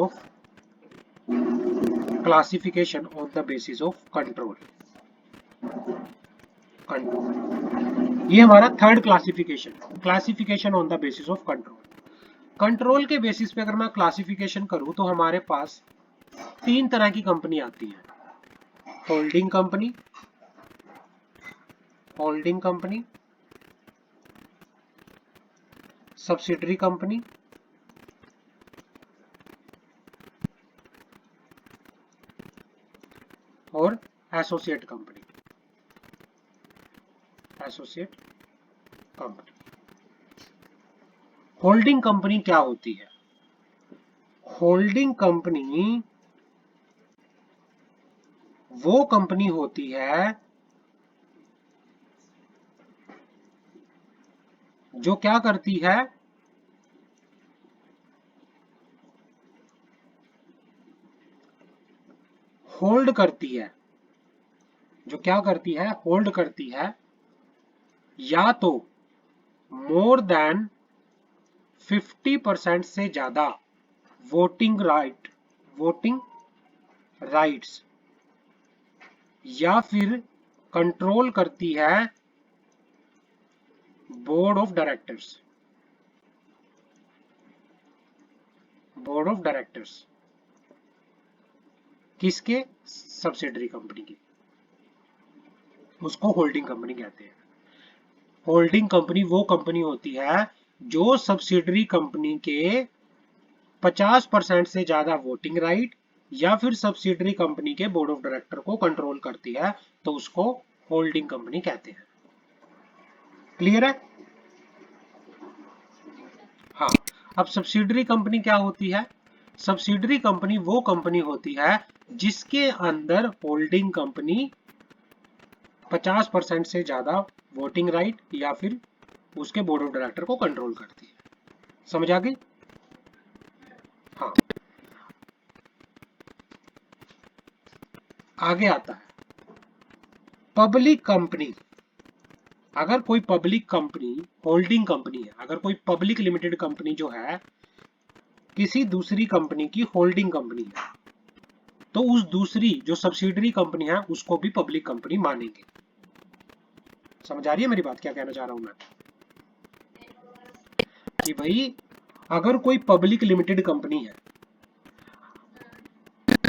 Speaker 1: of control. ये हमारा third classification on the basis of control. Control के बेसिस पे अगर मैं क्लासिफिकेशन करूं तो हमारे पास 3 तरह की कंपनी आती है। होल्डिंग कंपनी, सब्सिडरी कंपनी और एसोसिएट कंपनी। होल्डिंग कंपनी क्या होती है? होल्डिंग कंपनी वो कंपनी होती है जो क्या करती है, होल्ड करती है, जो क्या करती है, होल्ड करती है या तो मोर देन 50% से ज्यादा वोटिंग राइट्स, या फिर कंट्रोल करती है बोर्ड ऑफ डायरेक्टर्स। किसके? सब्सिडरी कंपनी की। उसको होल्डिंग कंपनी कहते हैं। होल्डिंग कंपनी वो कंपनी होती है जो सब्सिडरी कंपनी के 50% से ज्यादा वोटिंग राइट या फिर सब्सिडरी कंपनी के बोर्ड ऑफ डायरेक्टर को कंट्रोल करती है, तो उसको होल्डिंग कंपनी कहते हैं। क्लियर है? हाँ। अब सब्सिडरी कंपनी क्या होती है? सब्सिडरी कंपनी वो कंपनी होती है जिसके अंदर होल्डिंग कंपनी 50% से ज्यादा वोटिंग राइट या फिर उसके बोर्ड ऑफ डायरेक्टर को कंट्रोल करती है। समझ आ गई? हाँ, आगे आता है पब्लिक कंपनी। अगर कोई पब्लिक कंपनी होल्डिंग कंपनी है, अगर कोई पब्लिक लिमिटेड कंपनी जो है किसी दूसरी कंपनी की होल्डिंग कंपनी है, तो उस दूसरी जो सब्सिडरी कंपनी है उसको भी पब्लिक कंपनी मानेंगे। समझ आ रही है मेरी बात, क्या कहना चाह रहा हूं मैं? कि भाई अगर कोई पब्लिक लिमिटेड कंपनी है,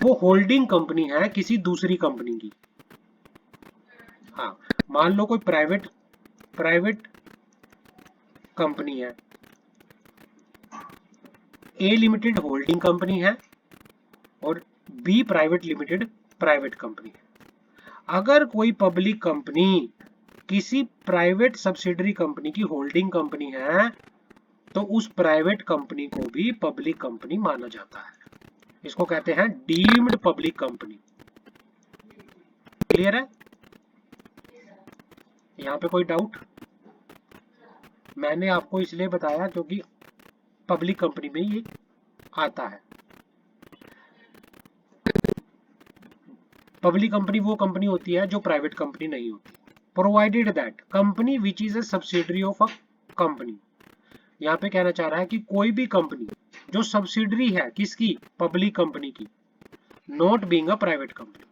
Speaker 1: वो होल्डिंग कंपनी है किसी दूसरी कंपनी की। हाँ, मान लो कोई प्राइवेट प्राइवेट कंपनी है, ए लिमिटेड होल्डिंग कंपनी है और B private limited private company है। अगर कोई पब्लिक कंपनी किसी प्राइवेट सब्सिडरी कंपनी की होल्डिंग कंपनी है, तो उस प्राइवेट कंपनी को भी पब्लिक कंपनी माना जाता है। इसको कहते हैं डीम्ड पब्लिक कंपनी। क्लियर है? यहाँ पे कोई डाउट? मैंने आपको इसलिए बताया क्योंकि पब्लिक कंपनी में ये आता है। पब्लिक कंपनी वो कंपनी होती है जो प्राइवेट कंपनी नहीं होती। Provided that company which is a subsidiary of a company. यहाँ पे कहना चाह रहा है कि कोई भी कंपनी जो सब्सिडरी है किसकी, पब्लिक कंपनी की, not being a private company,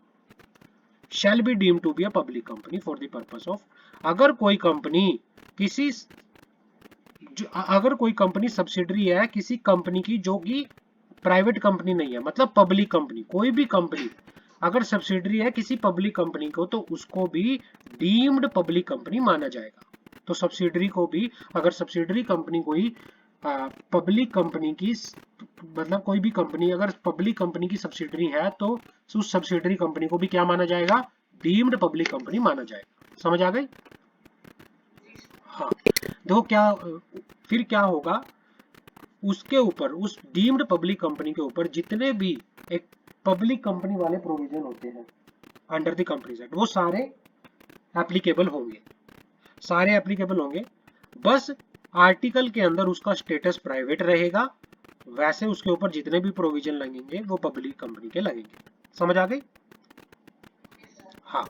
Speaker 1: shall be deemed to be a public company for the purpose of. अगर कोई कंपनी किसी अगर कोई कंपनी सब्सिडरी है किसी कंपनी की जो कि प्राइवेट कंपनी नहीं है, मतलब पब्लिक कंपनी, कोई भी कंपनी अगर सब्सिडरी है किसी पब्लिक कंपनी को, तो उसको भी डीम्ड पब्लिक कंपनी माना जाएगा। तो सब्सिडरी को भी, अगर सब्सिडरी कंपनी कोई पब्लिक कंपनी की, मतलब कोई भी कंपनी अगर पब्लिक कंपनी की सब्सिडरी है, तो उस सब्सिडरी कंपनी को भी क्या माना जाएगा, डीम्ड पब्लिक कंपनी माना जाएगा। समझ आ गई? हाँ, देखो क्या फिर क्या होगा, उसके ऊपर, उस डीम्ड पब्लिक कंपनी के ऊपर जितने भी एक पब्लिक कंपनी वाले प्रोविजन होते हैं अंडर द कंपनीज एक्ट, वो सारे एप्लीकेबल होंगे, सारे एप्लीकेबल होंगे। बस आर्टिकल के अंदर उसका स्टेटस प्राइवेट रहेगा, वैसे उसके ऊपर जितने भी प्रोविजन लगेंगे वो पब्लिक कंपनी के लगेंगे। समझ आ गई? हाँ,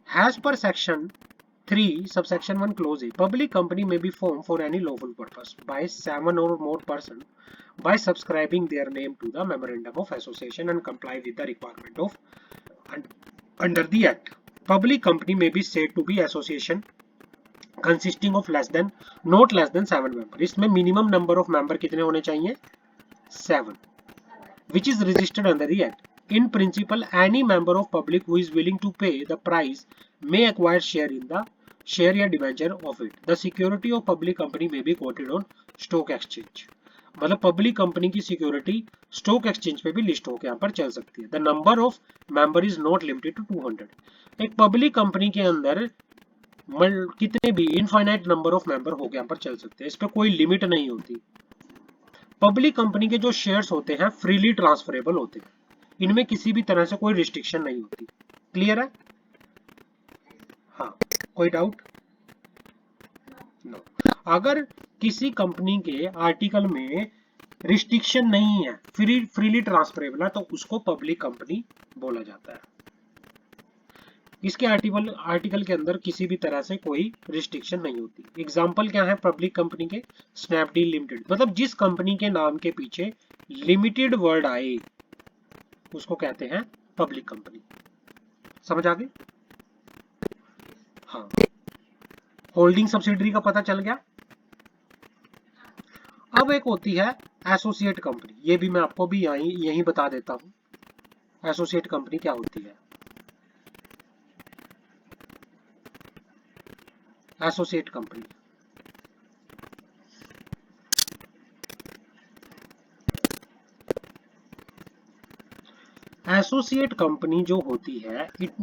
Speaker 1: as per section 3 subsection 1 clause A, public company may be formed for any lawful purpose by 7 or more persons by subscribing their name to the memorandum of association and comply with the requirement of under the act. Public company may be said to be association consisting of not less than 7 members. इसमें minimum number of member कितने होने चाहिए? 7. Which is registered under the act. In principle, any member of public who is willing to pay the price may acquire share in the share या debenture of it. The security of public company may be quoted on stock exchange. मतलब public company की security stock exchange पे भी list होकर यहाँ पर चल सकती है। The number of member is not limited to 200। एक पब्लिक कंपनी के अंदर कितने भी इनफाइनाइट नंबर ऑफ मेंबर होकर यहाँ पर चल सकते हैं, इस पर कोई लिमिट नहीं होती। पब्लिक कंपनी के जो शेयर्स होते हैं फ्रीली ट्रांसफरेबल होते हैं, इनमें किसी भी तरह से कोई रिस्ट्रिक्शन नहीं होती। क्लियर है? हाँ, कोई डाउट? नो। अगर किसी कंपनी के आर्टिकल में रिस्ट्रिक्शन नहीं है, फ्रीली ट्रांसफरेबल है, तो उसको पब्लिक कंपनी बोला जाता है। इसके आर्टिकल के अंदर किसी भी तरह से कोई रिस्ट्रिक्शन नहीं होती। एग्जाम्पल क्या है पब्लिक कंपनी के? स्नैपडील लिमिटेड, मतलब जिस कंपनी के नाम के पीछे लिमिटेड वर्ड आए उसको कहते हैं पब्लिक कंपनी। समझ आ गई? हाँ, होल्डिंग सब्सिडरी का पता चल गया। अब एक होती है एसोसिएट कंपनी, ये भी मैं आपको भी यही बता देता हूं एसोसिएट कंपनी क्या होती है। एसोसिएट कंपनी एसोसिएट कंपनी जो होती है, it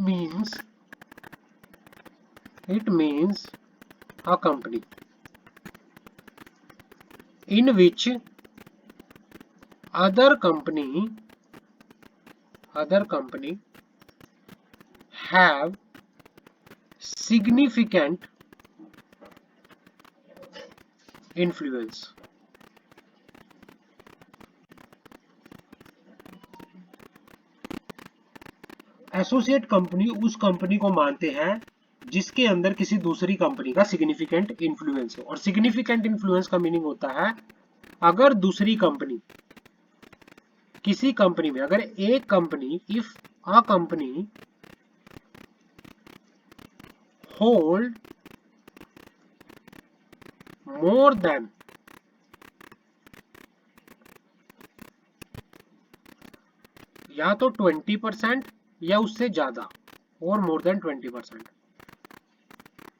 Speaker 1: means a company in which other company have significant influence. Associate company उस कंपनी को मानते हैं जिसके अंदर किसी दूसरी कंपनी का सिग्निफिकेंट इन्फ्लुएंस हो। और सिग्निफिकेंट इन्फ्लुएंस का मीनिंग होता है अगर दूसरी कंपनी किसी कंपनी में, अगर एक company, if a company hold more than या तो 20% या उससे ज्यादा, और मोर देन 20%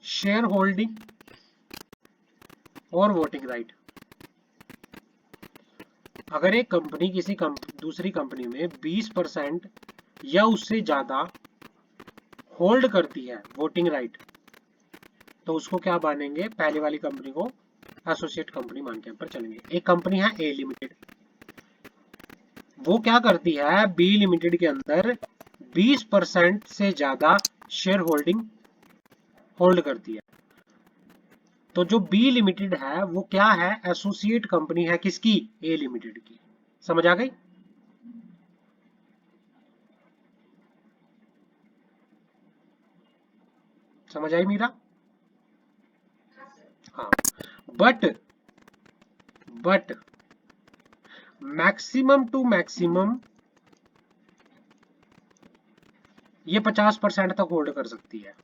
Speaker 1: शेयर होल्डिंग और वोटिंग राइट। अगर एक कंपनी किसी दूसरी कंपनी में 20% या उससे ज्यादा होल्ड करती है वोटिंग राइट, तो उसको क्या मानेंगे, पहले वाली कंपनी को एसोसिएट कंपनी मान के ऊपर चलेंगे। एक कंपनी है ए लिमिटेड, वो क्या करती है, बी लिमिटेड के अंदर 20% से ज्यादा शेयर होल्डिंग होल्ड करती है। तो जो बी लिमिटेड है वो क्या है, एसोसिएट कंपनी है किसकी, ए लिमिटेड की। समझ आ गई? समझ आई मीरा? हाँ। बट मैक्सिमम टू मैक्सिमम ये 50% तक होल्ड कर सकती है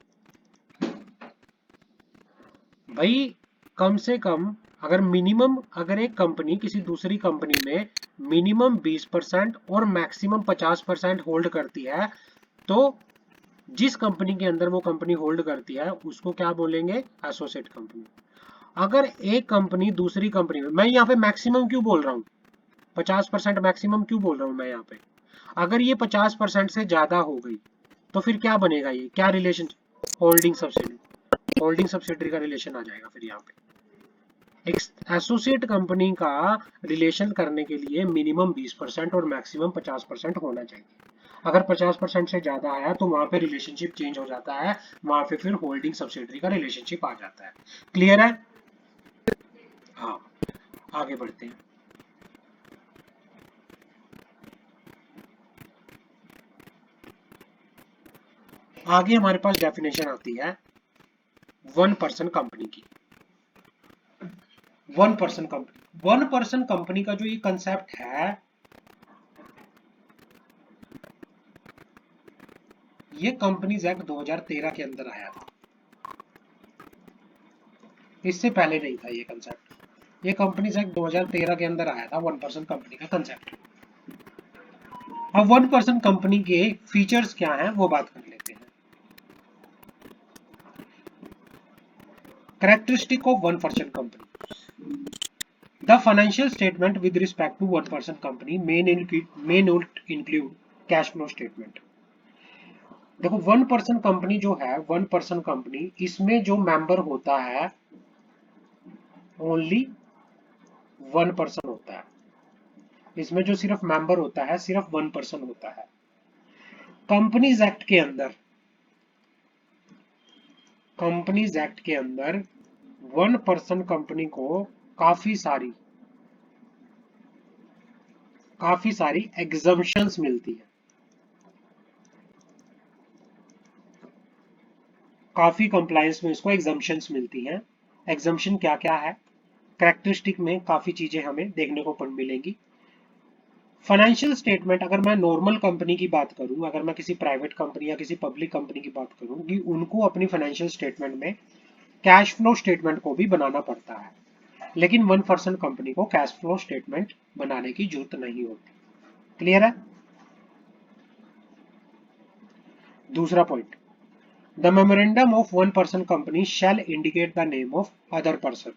Speaker 1: भाई। कम से कम अगर मिनिमम, अगर एक कंपनी किसी दूसरी कंपनी में मिनिमम 20% और मैक्सिमम 50% होल्ड करती है, तो जिस कंपनी के अंदर वो कंपनी होल्ड करती है उसको क्या बोलेंगे, एसोसिएट कंपनी। अगर एक कंपनी दूसरी कंपनी में, मैं यहाँ पे मैक्सिमम क्यों बोल रहा हूँ, 50% मैक्सिमम क्यों बोल रहा हूँ मैं यहाँ पे, अगर ये 50% से ज्यादा हो गई तो फिर क्या बनेगा, ये क्या relation, holding subsidy, holding subsidy का रिलेशन आ जाएगा फिर यहाँ पे। एक एसोसिएट कंपनी का रिलेशन करने के लिए मिनिमम 20% और मैक्सिमम 50% होना चाहिए। अगर 50% से ज्यादा आया तो वहां पे रिलेशनशिप चेंज हो जाता है, वहां पे फिर होल्डिंग सब्सिडरी का रिलेशनशिप आ जाता है। क्लियर है? हाँ, आगे बढ़ते हैं। आगे हमारे पास डेफिनेशन आती है वन पर्सन कंपनी की। वन पर्सन कंपनी का जो ये कंसेप्ट है, ये कंपनीज एक्ट 2013 के अंदर आया था, इससे पहले नहीं था ये कंसेप्ट। ये कंपनीज एक्ट 2013 के अंदर आया था वन पर्सन कंपनी का कंसेप्ट। अब वन पर्सन कंपनी के फीचर्स क्या हैं वो बात कर लेते हैं। Characteristic of one person company, the financial statement with respect to one person company may not include cash flow statement. देखो, वन पर्सन कंपनी जो है, वन पर्सन कंपनी, इसमें जो मेंबर होता है ओनली वन पर्सन होता है। इसमें जो सिर्फ मेंबर होता है सिर्फ वन पर्सन होता है। कंपनीज एक्ट के अंदर, कंपनीज एक्ट के अंदर वन पर्सन कंपनी को काफी सारी एग्जम्पशंस मिलती है, काफी कंप्लायंस में इसको एग्जम्पशंस मिलती हैं। एग्जम्पशन क्या क्या है, कैरेक्टरिस्टिक में काफी चीजें हमें देखने को मिलेंगी। फाइनेंशियल स्टेटमेंट, अगर मैं नॉर्मल कंपनी की बात करूं, अगर मैं किसी प्राइवेट कंपनी या किसी पब्लिक कंपनी की बात करूं, कि उनको अपनी फाइनेंशियल स्टेटमेंट में कैश फ्लो स्टेटमेंट को भी बनाना पड़ता है, लेकिन वन पर्सन कंपनी को कैश फ्लो स्टेटमेंट बनाने की जरूरत नहीं होती। क्लियर है? दूसरा point, the memorandum of one person company shall indicate the name of other person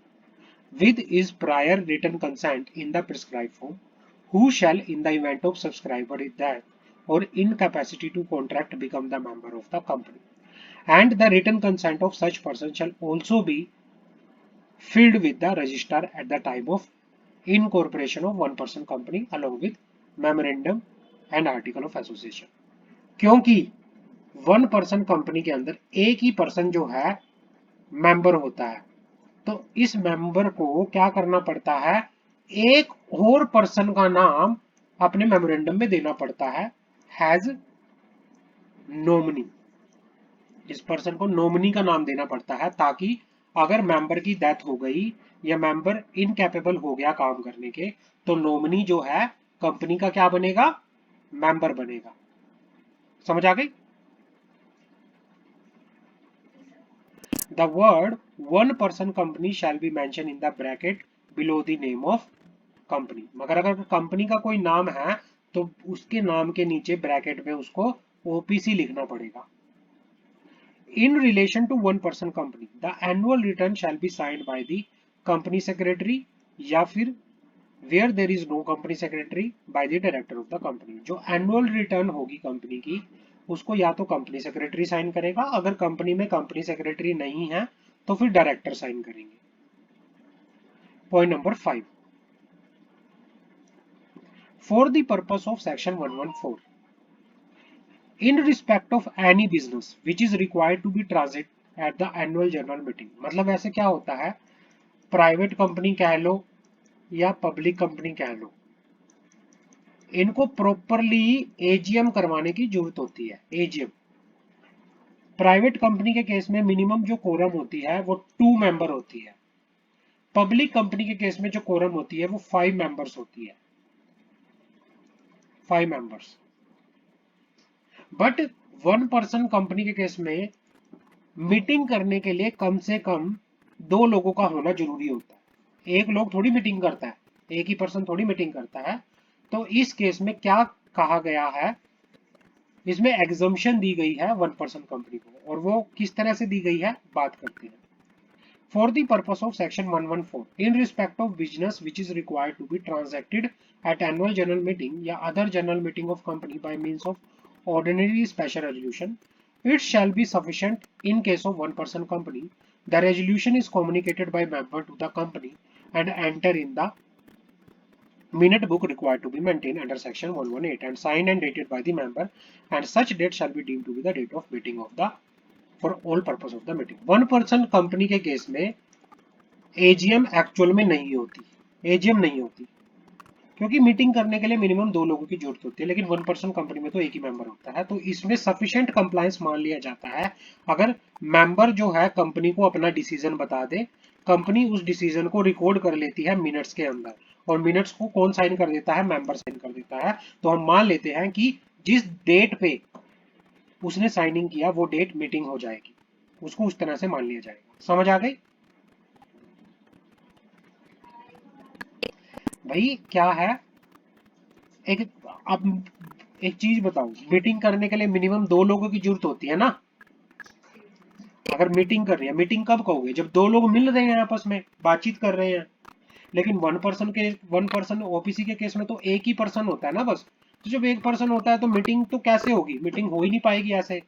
Speaker 1: with his prior written consent in the prescribed form, who shall, in the event of subscriber is death or incapacity to contract, become the member of the company, and the written consent of such person shall also be filed with the registrar at the time of incorporation of one person company along with memorandum and article of association। क्योंकि one person company के अंदर एक ही person जो है member होता है, तो इस मेंबर को क्या करना पड़ता है, एक और पर्सन का नाम अपने मेमोरेंडम में देना पड़ता है हैज नॉमिनी। इस पर्सन को नॉमिनी का नाम देना पड़ता है, ताकि अगर मेंबर की डेथ हो गई या मेंबर इनकैपेबल हो गया काम करने के, तो नॉमिनी जो है कंपनी का क्या बनेगा, मेंबर बनेगा। समझ आ गई? The word one person company shall be mentioned in the bracket below the name of company। मगर अगर कंपनी का कोई नाम है तो उसके नाम के नीचे ब्रैकेट में उसको ओपीसी लिखना पड़ेगा। In relation to one person company, the annual return shall be signed by the company secretary या फिर where there is no company secretary by the director of the company। जो एनुअल रिटर्न होगी company की उसको या तो company secretary sign करेगा, अगर कंपनी में कंपनी सेक्रेटरी नहीं है तो फिर डायरेक्टर साइन करेंगे। Point number 5, for the purpose of section 114, in respect of any business which is required to be transit at the annual general meeting. मतलब ऐसे क्या होता है, प्राइवेट कंपनी कह लो या पब्लिक कंपनी कह लो, इनको प्रॉपरली एजीएम करवाने की जरूरत होती है। एजीएम प्राइवेट कंपनी के केस में मिनिमम जो कोरम होती है वो 2 मेंबर होती है। पब्लिक कंपनी के केस में जो कोरम होती है वो 5 मेंबर्स होती है, 5 मेंबर्स। बट 1 पर्सन कंपनी के केस में मीटिंग करने के लिए कम से कम 2 लोगों का होना जरूरी होता है। एक लोग थोड़ी मीटिंग करता है, एक ही पर्सन थोड़ी मीटिंग करता है। तो इस केस में क्या कहा गया है, इसमें एग्जम्पशन दी गई है 1 पर्सन कंपनी को, और वो किस तरह से दी गई है बात करते हैं। For the purpose of section 114, in respect of business which is required to be transacted at annual general meeting या other general meeting of company by means of ordinary special resolution, it shall be sufficient in case of 1 person company. The resolution is communicated by member to the company and enter in the minute book required to be maintained under section 118 and signed and dated by the member, and such date shall be deemed to be the date of meeting of the for all purpose of the meeting। 1 person company के case में AGM actual में नहीं होती, AGM नहीं होती, क्योंकि meeting करने के लिए मिनिमम 2 लोगों की जरूरत होती है, लेकिन 1 पर्सन कंपनी में तो एक ही मेंबर होता है। तो इसमें सफिशिएंट कंप्लायंस मान लिया जाता है अगर मेंबर जो है कंपनी को अपना डिसीजन बता दे, कंपनी उस डिसीजन को रिकॉर्ड कर लेती है मिनट्स के अंदर, और मिनट्स को कौन साइन कर देता है, मेंबर साइन कर देता है। तो हम मान लेते हैं कि जिस डेट पे उसने साइनिंग किया वो डेट मीटिंग हो जाएगी, उसको उस तरह से मान लिया जाएगा। समझ आ गई? भाई क्या है, एक अब एक चीज बताओ, मीटिंग करने के लिए मिनिमम 2 लोगों की जरूरत होती है ना। अगर मीटिंग कर रही है, मीटिंग कब कहोगे, जब 2 लोग मिल रहे हैं आपस में बातचीत कर रहे हैं। लेकिन 1 पर्सन ओपीसी के केस में तो एक ही पर्सन होता है ना बस। तो जब एक पर्सन होता है तो मीटिंग तो कैसे होगी, मीटिंग हो ही नहीं पाएगी ऐसे।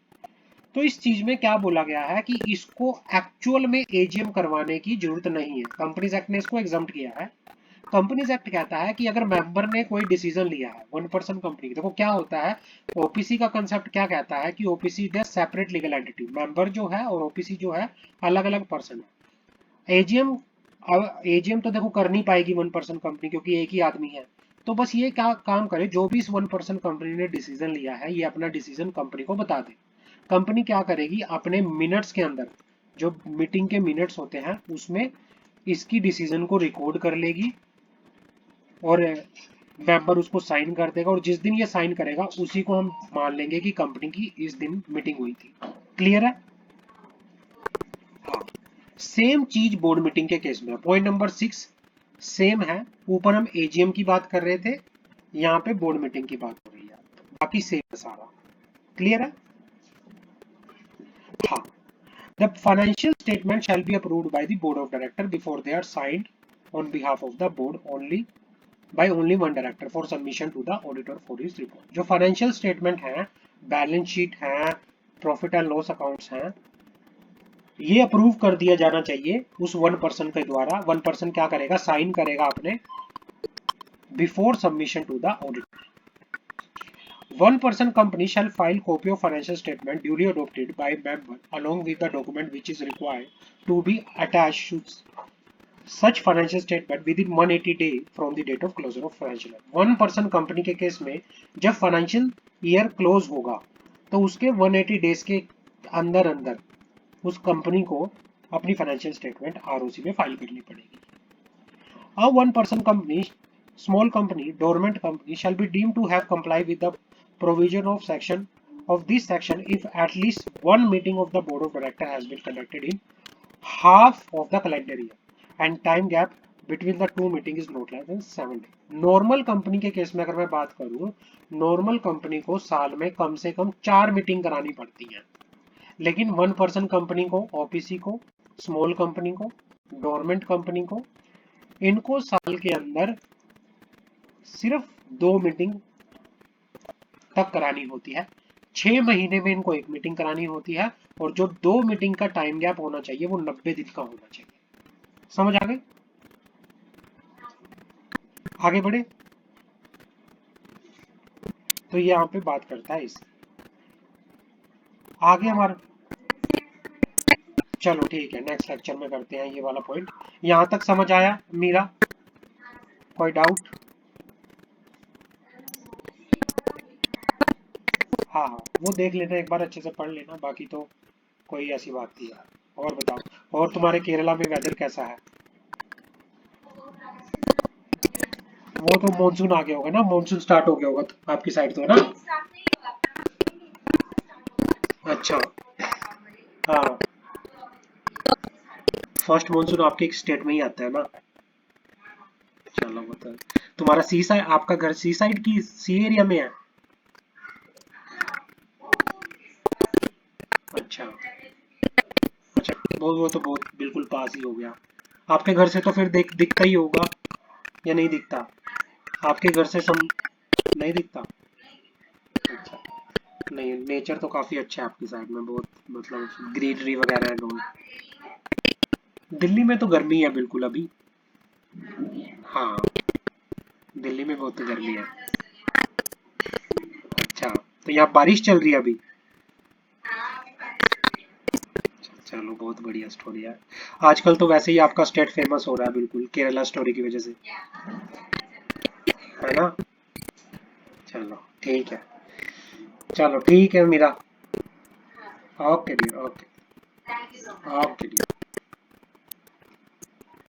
Speaker 1: तो इस चीज में क्या बोला गया है कि इसको एक्चुअल में एजीएम करवाने की जरूरत नहीं है, कंपनीज एक्ट ने इसको एग्जम्प्ट किया है। कंपनीज एक्ट कहता है कि अगर मेंबर ने कोई डिसीजन लिया है 1 पर्सन कंपनी, देखो क्या होता है, ओपीसी का कंसेप्ट क्या कहता है कि OPC is separate legal entity, member जो है और ओपीसी जो है अलग अलग पर्सन है। एजीएम एजीएम तो देखो कर नहीं पाएगी 1 पर्सन कंपनी, क्योंकि एक ही आदमी है। तो बस ये क्या काम करे, जो भी इस 1 पर्सन कंपनी ने डिसीजन लिया है ये अपना डिसीजन कंपनी को बता दे। कंपनी क्या करेगी, अपने मिनट्स के अंदर, जो मीटिंग के मिनट्स होते हैं उसमें इसकी डिसीजन को रिकॉर्ड कर लेगी, और मेंबर उसको साइन कर देगा, और जिस दिन ये साइन करेगा उसी को हम मान लेंगे कि कंपनी की इस दिन मीटिंग हुई थी। क्लियर है? हाँ, सेम चीज बोर्ड मीटिंग के केस में। पॉइंट नंबर 6 सेम है, ऊपर हम एजीएम की बात कर रहे थे, यहाँ पे बोर्ड मीटिंग की बात हो रही है, बाकी सेम है सारा। क्लियर है? हाँ, the financial statement shall be approved by the board of director before they are signed on behalf of the board only by only one director for submission to the auditor for his report। जो financial statement है, balance sheet है, profit and loss accounts हैं, ये approve कर दिया जाना चाहिए उस 1 पर्सन के द्वारा। 1 पर्सन क्या करेगा, साइन करेगा अपने before submission to the auditor. 1 person company shall file copy of financial statement duly adopted by member along with the document which is required to be attached such financial statement within 180 day from the date of closure of financial year. 1% company के case में जब financial year close होगा तो उसके 180 days के अंदर अंदर उस कंपनी को अपनी फाइनेंशियल स्टेटमेंट आरओसी में फाइल करनी पड़ेगी। A 1% company, small company, dormant company shall be deemed to have complied with the provision of section of this section if at least one meeting of the board of directors has been conducted in half of the calendar year and time gap between the two meetings is not less than 7 days. Normal company के case में अगर मैं बात करूं, normal company को साल में कम से कम 4 मीटिंग करानी पड़ती हैं, लेकिन 1% कंपनी को, ओपीसी को, स्मॉल कंपनी को, डोरमेंट कंपनी को, इनको साल के अंदर सिर्फ 2 मीटिंग तक करानी होती है। 6 महीने में इनको 1 मीटिंग करानी होती है और जो 2 मीटिंग का टाइम गैप होना चाहिए वो 90 दिन का होना चाहिए। समझ आ गए? आगे बढ़े तो ये यहाँ पे बात करता है इस आगे हमारा। चलो ठीक है, नेक्स्ट लेक्चर में करते हैं ये वाला पॉइंट। यहां तक समझ आया मीरा? कोई डाउट? हाँ हाँ, वो देख लेना एक बार, अच्छे से पढ़ लेना, बाकी तो कोई ऐसी बात नहीं है। और बताओ, और तुम्हारे केरला में वेदर कैसा है? वो तो मॉनसून आ गया होगा ना, मॉनसून स्टार्ट हो गया होगा तो आपकी साइड तो, है ना? अच्छा। हाँ, फर्स्ट मॉनसून आपके स्टेट में ही आता है ना। चलो बताओ, तुम्हारा सी साइड, आपका घर सी साइड की सी एरिया में है? अच्छा अच्छा, वो तो बहुत बिल्कुल पास ही हो गया। आपके घर से तो फिर दिखता ही होगा या नहीं दिखता? आपके घर से नहीं दिखता? अच्छा, नहीं, नेचर तो काफी अच्छा है आपकी साइड में, बहुत मतलब ग्रीनरी वगैरह है बहुत। दिल्ली में तो गर्मी है बिल्कुल अभी। हाँ, दिल्ली में बहुत गर्मी है। अच्छा, तो यहाँ बारिश चल रही है अभी? चलो बहुत बढ़िया स्टोरी है। आजकल तो वैसे ही आपका स्टेट फेमस हो रहा है बिल्कुल केरला स्टोरी की वजह से, है ना? चलो ठीक है। चलो ठीक है Meera. Okay dear, okay. Okay dear.